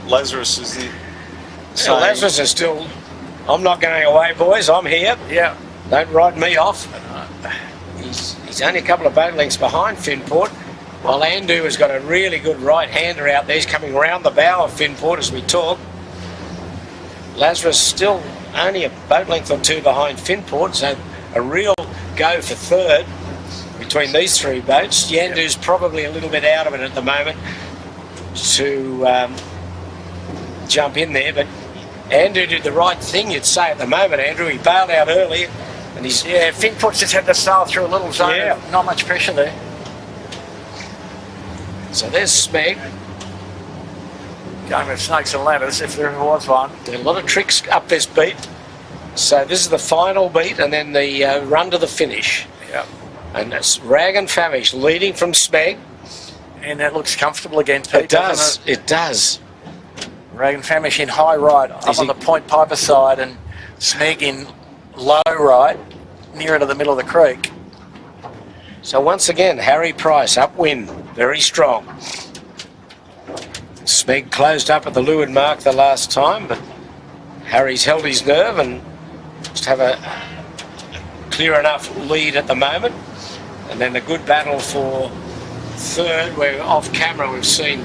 Lazarus isn't. So Lazarus is still, I'm not going away, boys, I'm here. yeah. Don't ride me off. He's only a couple of boat lengths behind Finport, while Andu has got a really good right-hander out there. He's coming round the bow of Finport as we talk. Lazarus still only a boat length or two behind Finport, so a real go for third between these three boats. Yandu's probably a little bit out of it at the moment to jump in there, but Andrew did the right thing, you'd say, at the moment, Andrew. He bailed out early, and he's... Yeah, Finport's just had to sail through a little zone. Yeah. Not much pressure there. So there's Smeg. Going with snakes and ladders, if there ever was one. There are a lot of tricks up this beat. So this is the final beat, and then the run to the finish. Yep. And that's Rag and Famish leading from Smeg. And that looks comfortable again, Pete. It does, doesn't it does. Rag and Famish in high right, up on the Point Piper side, and Smeg in low right, nearer to the middle of the creek. So once again, Harry Price upwind, very strong. Smeg closed up at the leeward mark the last time, but Harry's held his nerve and just have a clear enough lead at the moment. And then a good battle for third, where off camera we've seen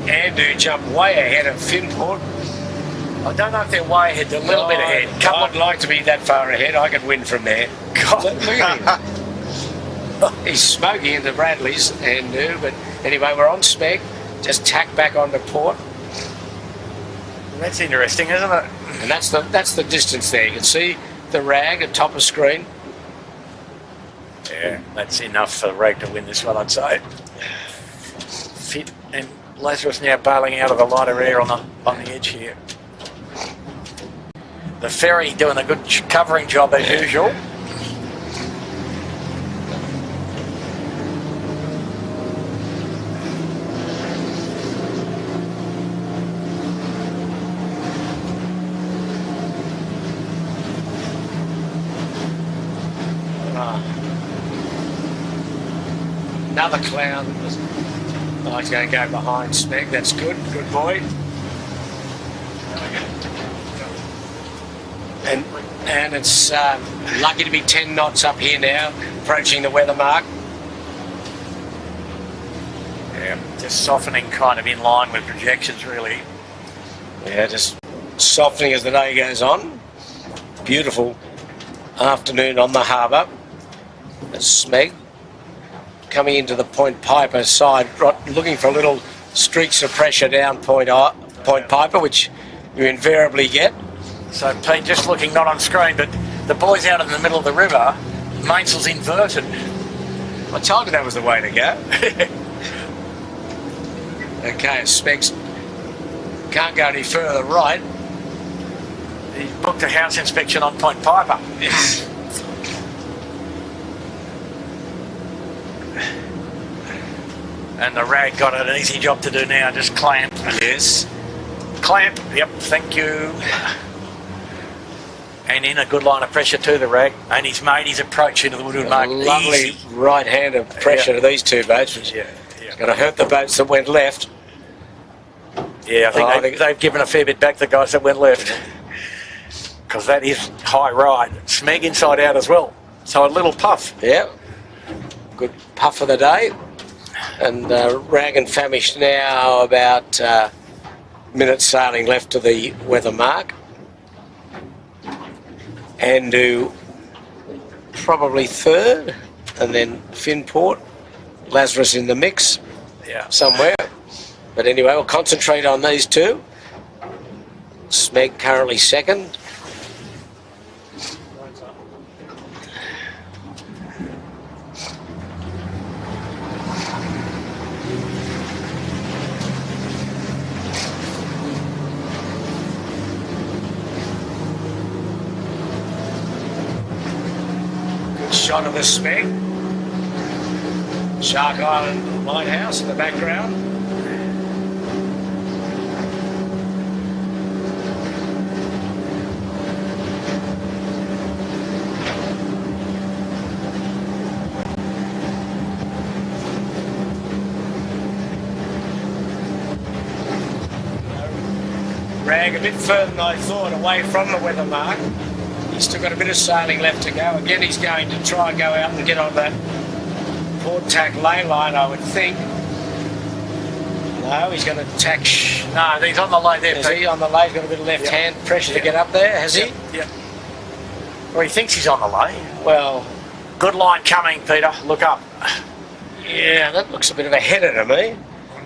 Andu jump way ahead of Finport. I don't know if they're way ahead, they're a little bit ahead. I'd like to be that far ahead. I could win from there. God. Look at him. He's smoking into Bradley's, Andu, but anyway, we're on Smeg. Just tack back onto port. That's interesting, isn't it? And that's the distance there. You can see the Rag at top of screen. Yeah, that's enough for Rag to win this one, I'd say. Fit and Lazarus now bailing out of the lighter air on the edge here. The ferry doing a good covering job as usual. Another clown. Oh, he's going to go behind Smeg. That's good. Good boy. And it's lucky to be 10 knots up here now, approaching the weather mark. Yeah, just softening kind of in line with projections, really. Yeah, just softening as the day goes on. Beautiful afternoon on the harbour. That's Smeg coming into the Point Piper side, looking for little streaks of pressure down Point Piper, which you invariably get. So Pete, just looking not on screen, but the boys out in the middle of the river, mainsail's inverted. I told you that was the way to go. Okay, Smeg's Can't go any further right. He booked a house inspection on Point Piper. Yes. And the rag got an easy job to do now, just clamp. Yes. Clamp, yep, thank you. And in a good line of pressure to the rag. And he's made his approach into the Woodward Mark Lovely easy. right-handed pressure to these two boats, which Yeah, is going to hurt the boats that went left. yeah. I think they've given a fair bit back, the guys that went left. Because that is high right. Smeg inside out as well. So a little puff. Yeah. Good puff of the day. And rag and famished now, about minute sailing left to the weather mark. Andu probably third, and then Finport, Lazarus in the mix somewhere. But anyway, we'll concentrate on these two. Smeg currently second. Shot of the Smeg. Shark Island Lighthouse in the background. Rag a bit further than I thought away from the weather mark. He's still got a bit of sailing left to go. Again, he's going to try and go out and get on that port tack lay line, I would think. No, he's going to tack... No, he's on the lay there. Is he on the lay? He's got a bit of left hand pressure to get up there, has he? Yeah. Well, he thinks he's on the lay. Well... Good line coming, Peter. Look up. Yeah, that looks a bit of a header to me.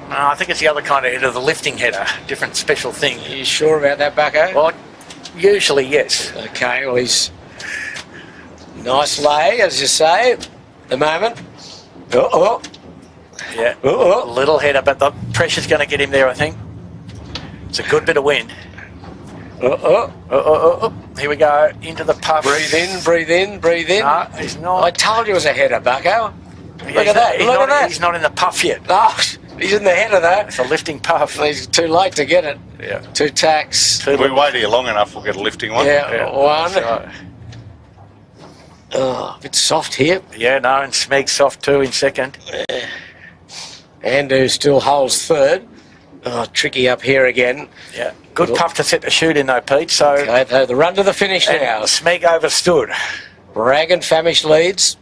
No, I think it's the other kind of header, the lifting header. Different special thing. Are you sure about that, Bucko? Well, usually, yes. Okay, well, he's... Nice lay, as you say, at the moment. Uh-oh. Yeah. Uh-oh. Little header, but the pressure's going to get him there, I think. It's a good bit of wind. Uh-oh. Uh-oh. Here we go, into the puff. Breathe in, breathe in, breathe in. No, he's not. I told you it was a header, Bucko. Yeah, Look at that, look at that. He's not in the puff yet. Oh, he's in the header, though. It's a lifting puff. He's too late to get it. Yeah. Two tacks. If we wait here long enough, we'll get a lifting one. Yeah, one. That's right. Oh, a bit soft here. Yeah, no, and Smeg's soft too in second. Andu still holds third. Oh, tricky up here again. Yeah. Good puff to set the shoot in though, Pete. So okay, the run to the finish now. Smeg overstood. Rag and Famish leads.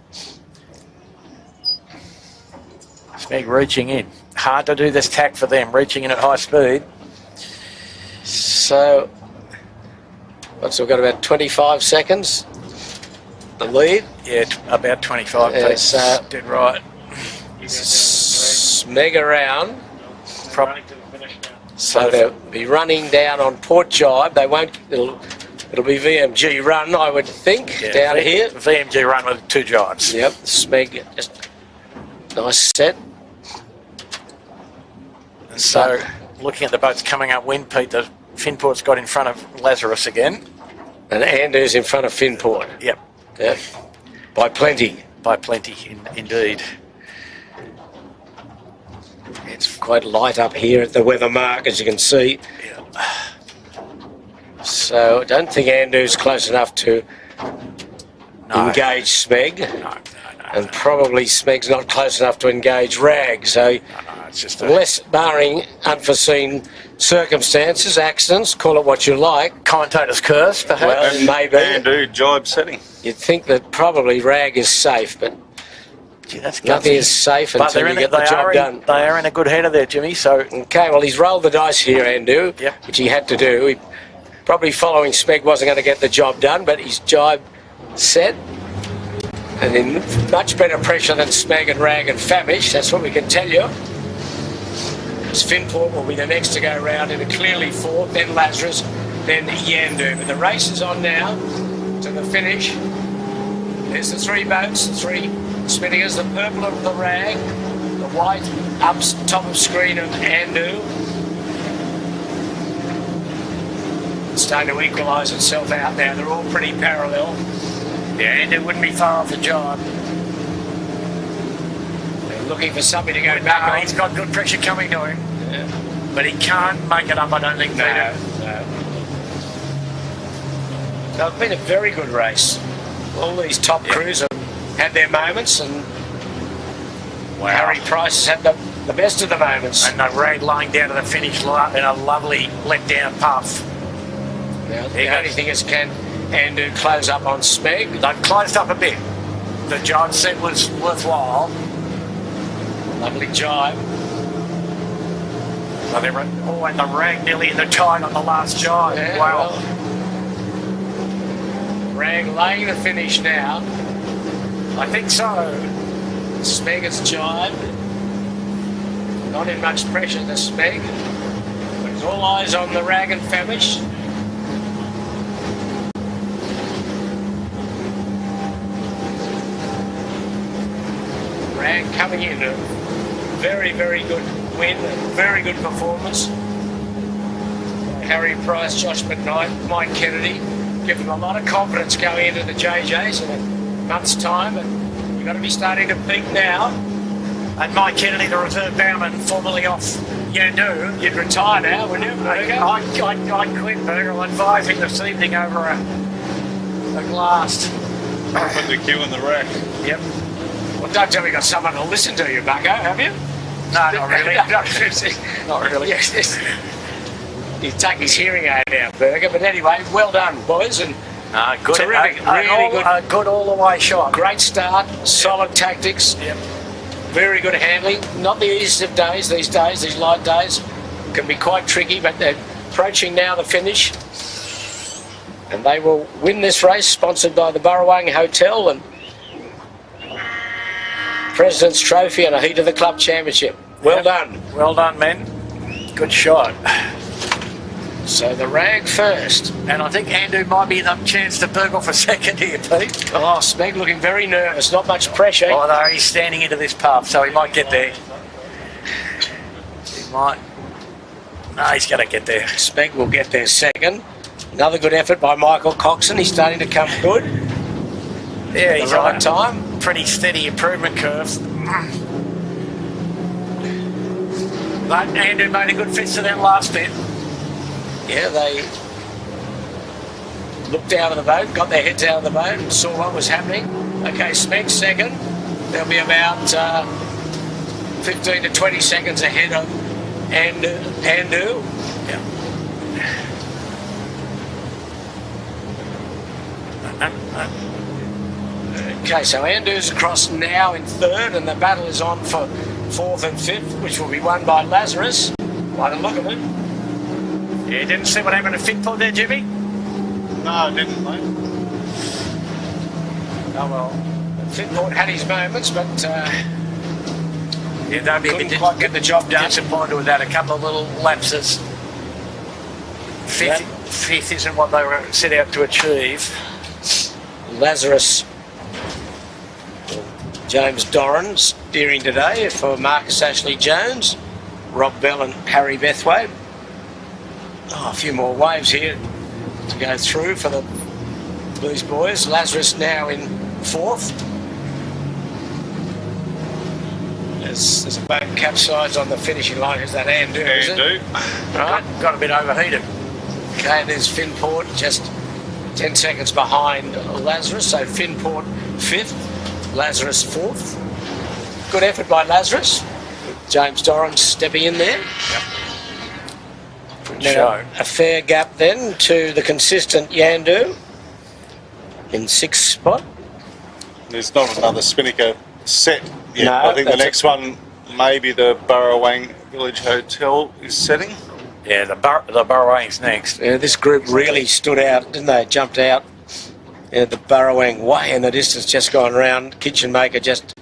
Smeg reaching in. Hard to do this tack for them, reaching in at high speed. So, what's we've got about 25 seconds. The lead. Yeah, about 25. Yes, dead right. Smeg around. Probably. So they'll be running down on Port Jibe. They won't. It'll be VMG run, I would think, down here. VMG run with two giants. Yep, Smeg, just nice set. And so, looking at the boats coming up wind, Pete, the Finport's got in front of Lazarus again. And Andu's in front of Finport. Yep. Yep. By plenty. By plenty, indeed. It's quite light up here at the weather mark, as you can see. Yeah. So I don't think Andu's close enough to engage Smeg. No. And probably Smeg's not close enough to engage Rag. So It's just unless barring unforeseen circumstances, accidents, call it what you like. commentator's curse, perhaps. Well, maybe. Andu jibe setting. You'd think that probably Rag is safe, but Gee, that's nothing gutsy. is safe But until you get the they job done. They are in a good header there, Jimmy. So Okay, well, he's rolled the dice here, Andu, Yep. which he had to do. He probably following Smeg wasn't going to get the job done, but his jibe set. And in much better pressure than Smeg and Rag and Famish, that's what we can tell you. Finport will be the next to go round in a clearly fourth, then Lazarus, then Yandu. But the race is on now to the finish. There's the three boats, the three spinners, the purple of the Rag, the white up top of screen of Andu. starting to equalise itself out now. They're all pretty parallel. Yeah, and it wouldn't be far off the job. They're looking for something to go back on. He's got good pressure coming to him. Yeah. But he can't make it up, I don't think, Peter. No. So it's been a very good race. All these top crews have had their moments, and Harry Price has had the best of the moments. And the rag lying down to the finish line in a lovely let-down puff. Now, the only thing is, can Andu close up on Smeg? They've closed up a bit. The John said was worthwhile. Lovely jibe. So they were and the rag nearly in the tide on the last jibe. Yeah, Wow. well, Rag laying the finish now. I think so. Smeg has jibed. Not in much pressure, the Smeg. But it's all eyes on the Rag and Famish. Rag coming in. A very, very good win. Very good performance. Harry Price, Josh McKnight, Mike Kennedy. Give them a lot of confidence going into the JJs in a month's time. And you've got to be starting to think now. And Mike Kennedy, the reserve bowman, formerly off Yandu. You'd retire now, wouldn't you? I quit, Berger. I'm advising this evening over a glass. Put the cue in the rack. Yep. Well, don't tell me you've got someone to listen to you, Bucko, have you? No, not really. Not really. Yes. He'd take his hearing aid out, Berger. But anyway, well done, boys. And good. terrific, really good. Good all the way shot. Great start, solid tactics. Yep. Very good handling. Not the easiest of days these days. These light days can be quite tricky, but they're approaching now the finish. And they will win this race, sponsored by the Burrawang Hotel and President's Trophy and a heat of the club championship. Well done. Well done, men. Good shot. So the Rag first. And I think Andu might be the chance to burgle for second here, Pete. Oh, Smeg looking very nervous. Not much pressure. Although he's standing into this path, so he might get there. He might. No, he's going to get there. Smeg will get there second. Another good effort by Michael Coxon. He's starting to come good. Yeah, he's the right on time. Pretty steady improvement curve. But Andu made a good fist to that last bit. Yeah, they looked out of the boat, got their heads out of the boat and saw what was happening. Okay, Smeg second. They'll be about 15 to 20 seconds ahead of Andu. Yeah. Okay, so Andu's across now in third, and the battle is on for fourth and fifth, which will be won by Lazarus, by the look of it. Yeah, didn't see what happened to Fitpod there, Jimmy? No, I didn't, mate. Oh well, Fitport had his moments, but yeah, don't be a couldn't bit quite get the job done. disappointed with that. A couple of little lapses. Fifth isn't what they were set out to achieve. Lazarus, James Doran steering today for Marcus Ashley Jones, Rob Bell and Harry Bethwaite. Oh, a few more waves here to go through for these boys. Lazarus now in fourth. There's a boat capsized on the finishing line. Is that Andu? Andu. Right. Got a bit overheated. Okay, and there's Finport just 10 seconds behind Lazarus. So Finport fifth, Lazarus fourth. Good effort by Lazarus. James Doran stepping in there. Yep. Now, a fair gap then to the consistent Yandu in sixth spot. There's not another Spinnaker set yet. No, I think the that's next one, maybe the Burrawang Village Hotel is setting. Yeah, the Burrawang's next. Yeah, this group really stood out, didn't they? Jumped out. Yeah, the Burrawang way in the distance, just gone round. Kitchen Maker just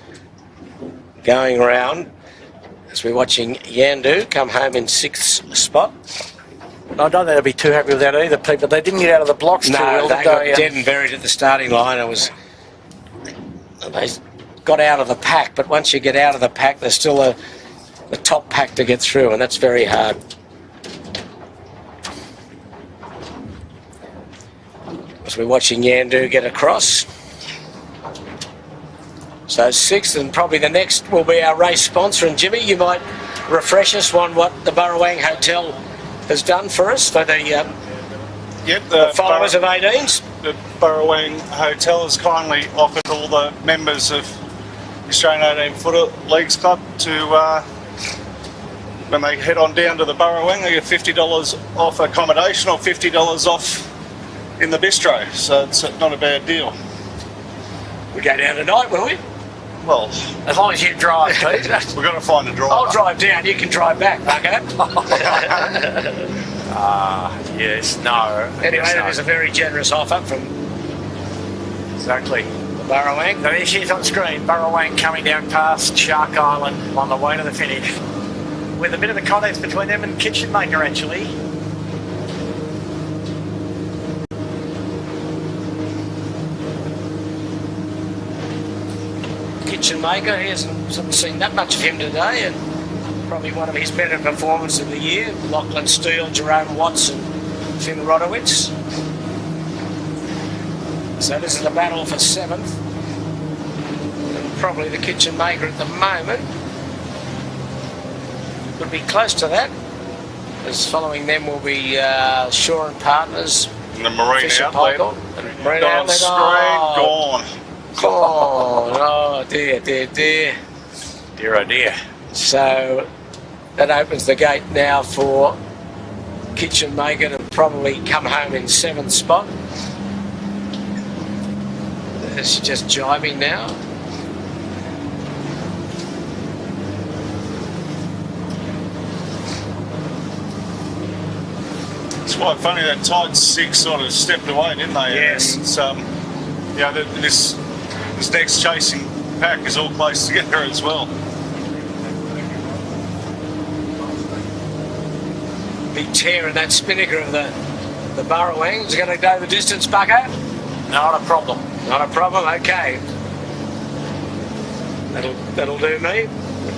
going round. As we're watching Yandu come home in sixth spot. I don't think they'll be too happy with that either, Pete, but they didn't get out of the blocks too well. They got dead and buried at the starting line. They got out of the pack, but once you get out of the pack, there's still the top pack to get through, and that's very hard. as we're watching Yandu get across. So sixth, and probably the next will be our race sponsor. And Jimmy, you might refresh us on what the Burrawang Hotel has done for us for the the followers of 18s. The Burrawang Hotel has kindly offered all the members of the Australian 18 Footer Leagues Club to, when they head on down to the Burrawang, they get $50 off accommodation or $50 off in the bistro. So it's not a bad deal. We go down tonight, will we? Well, As long as you drive, Pete. we've got to find a driver. I'll drive down, you can drive back, Marco. Yes, no. Anyway, yes, that no. is a very generous offer from Exactly. the Burrawang. So there she is on screen, Burrawang coming down past Shark Island on the way to the finish. With a bit of a contest between them and Kitchen Maker, actually. Kitchen Maker, he hasn't seen that much of him today, and probably one of his better performances of the year. Lachlan Steele, Jerome Watts and Finn Rodowitz. So this is a battle for 7th. And probably the Kitchen Maker at the moment would be close to that. As following them will be Shaw and Partners, And the Marine Fisher Outlet. Paykel, and Marine Gone Outlet. straight, gone. Oh dear, dear, dear. Dear oh dear. So that opens the gate now for Kitchen Maker to probably come home in 7th spot. She's just jibing now. It's quite funny, that tight 6 sort of stepped away, didn't they? Yes. And it's, this next chasing pack is all close together as well. Big tear in that spinnaker of the Burrawang. Is it going to go the distance, Bucko? Not a problem. Not a problem, okay. That'll do me.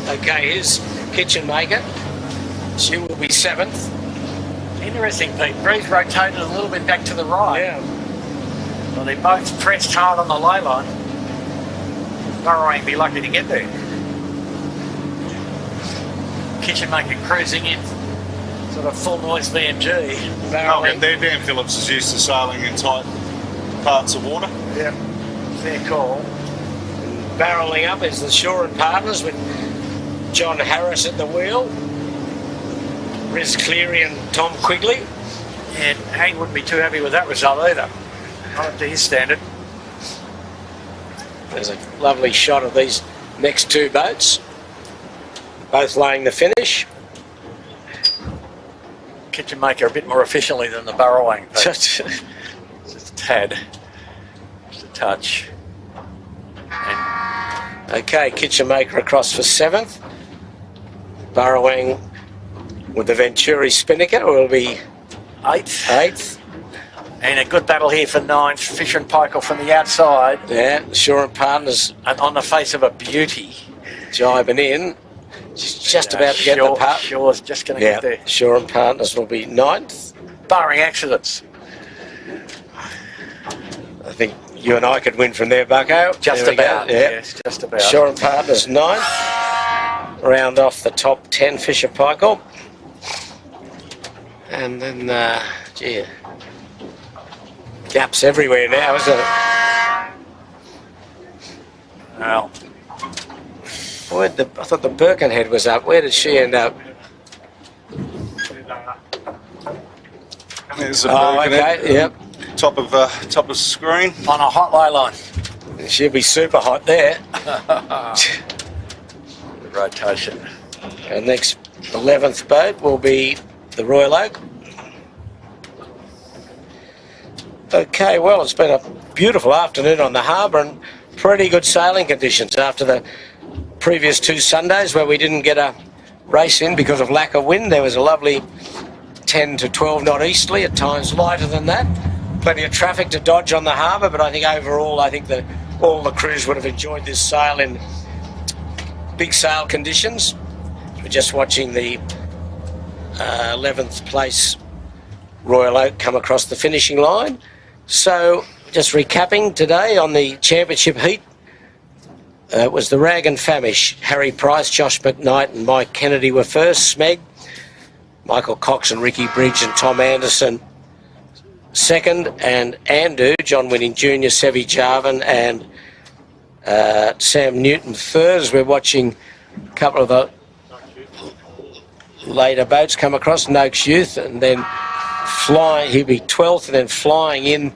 Okay, here's Kitchen Maker. She will be 7th. Interesting, Pete. Breeze rotated a little bit back to the right. Yeah. Well, they both pressed hard on the lay line. Burrawang be lucky to get there. Kitchen Maker cruising in. Sort of full noise VMG. Oh, yeah, Dan Phillips is used to sailing in tight parts of water. Yeah. Fair call. Barrelling up is the Shaw and Partners with John Harris at the wheel. Riz Cleary and Tom Quigley. And Hank wouldn't be too happy with that result either. Not up to his standard. There's a lovely shot of these next two boats, both laying the finish. Kitchen Maker a bit more efficiently than the Burrawang. Just Just a tad. Just a touch. And okay, Kitchen Maker across for 7th. Burrawang with the Venturi Spinnaker will be 8th. And a good battle here for 9th. Fisher and Paykel from the outside. Yeah, Shaw and Partners And on the face of a beauty. jibing in. She's just about to get the part. Shaw's just going to Yeah, get there. Shaw and Partners will be 9th. Barring accidents. I think you and I could win from there, Bucko. Just There we go. about. Yeah. Yes, just about. Shaw and Partners 9th. Round off the top 10, Fisher Paykel. And then, gee, gaps everywhere now, isn't it? Well, I thought the Birkenhead was up. Where did she end up? There's a Oh, Birkenhead, okay, yep. top of screen. on a hot lay line. She'll be super hot there. Rotation. Our next 11th boat will be the Royal Oak. Okay, well, it's been a beautiful afternoon on the harbour and pretty good sailing conditions after the previous 2 Sundays where we didn't get a race in because of lack of wind. There was a lovely 10 to 12 knot easterly, at times lighter than that. Plenty of traffic to dodge on the harbour, but I think overall, all the crews would have enjoyed this sail in big sail conditions. We're just watching the 11th place Royal Oak come across the finishing line. So, just recapping today on the championship heat. It was the Rag and Famish. Harry Price, Josh McKnight and Mike Kennedy were first. Smeg, Michael Cox and Ricky Bridge and Tom Anderson second. And Andu, John Winning Jr., Sevi Jarvin and Sam Newton third, as we're watching a couple of the later boats come across. Noakes Youth, and then flying, he'll be 12th, and then flying in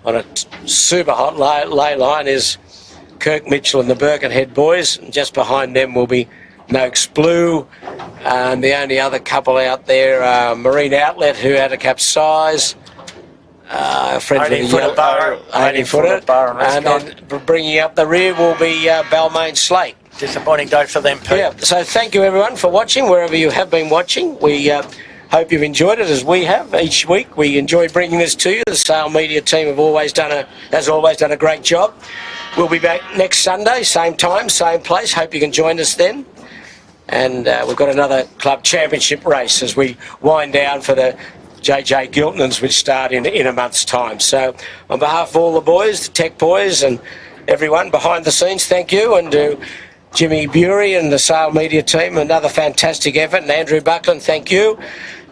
on a super hot lay line is Kirk Mitchell and the Birkenhead boys, and just behind them will be Noakes Blue, and the only other couple out there, Marine Outlet, who had a capsize, friends 18-footer bar, 18-footer, and then bringing up the rear will be Balmain Slate. Disappointing day for them, Pete. Yeah, so thank you everyone for watching, wherever you have been watching. We hope you've enjoyed it as we have each week. We enjoy bringing this to you. The Sale Media team have always done a great job. We'll be back next Sunday, same time, same place. Hope you can join us then. And we've got another club championship race as we wind down for the JJ Giltonans, which start in a month's time. So on behalf of all the boys, the tech boys and everyone behind the scenes, thank you. And to Jimmy Bury and the Sale Media team, another fantastic effort. And Andrew Buckland, thank you.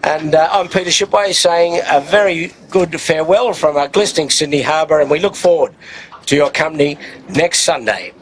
And I'm Peter Shipway saying a very good farewell from our glistening Sydney Harbour, and we look forward to your company next Sunday.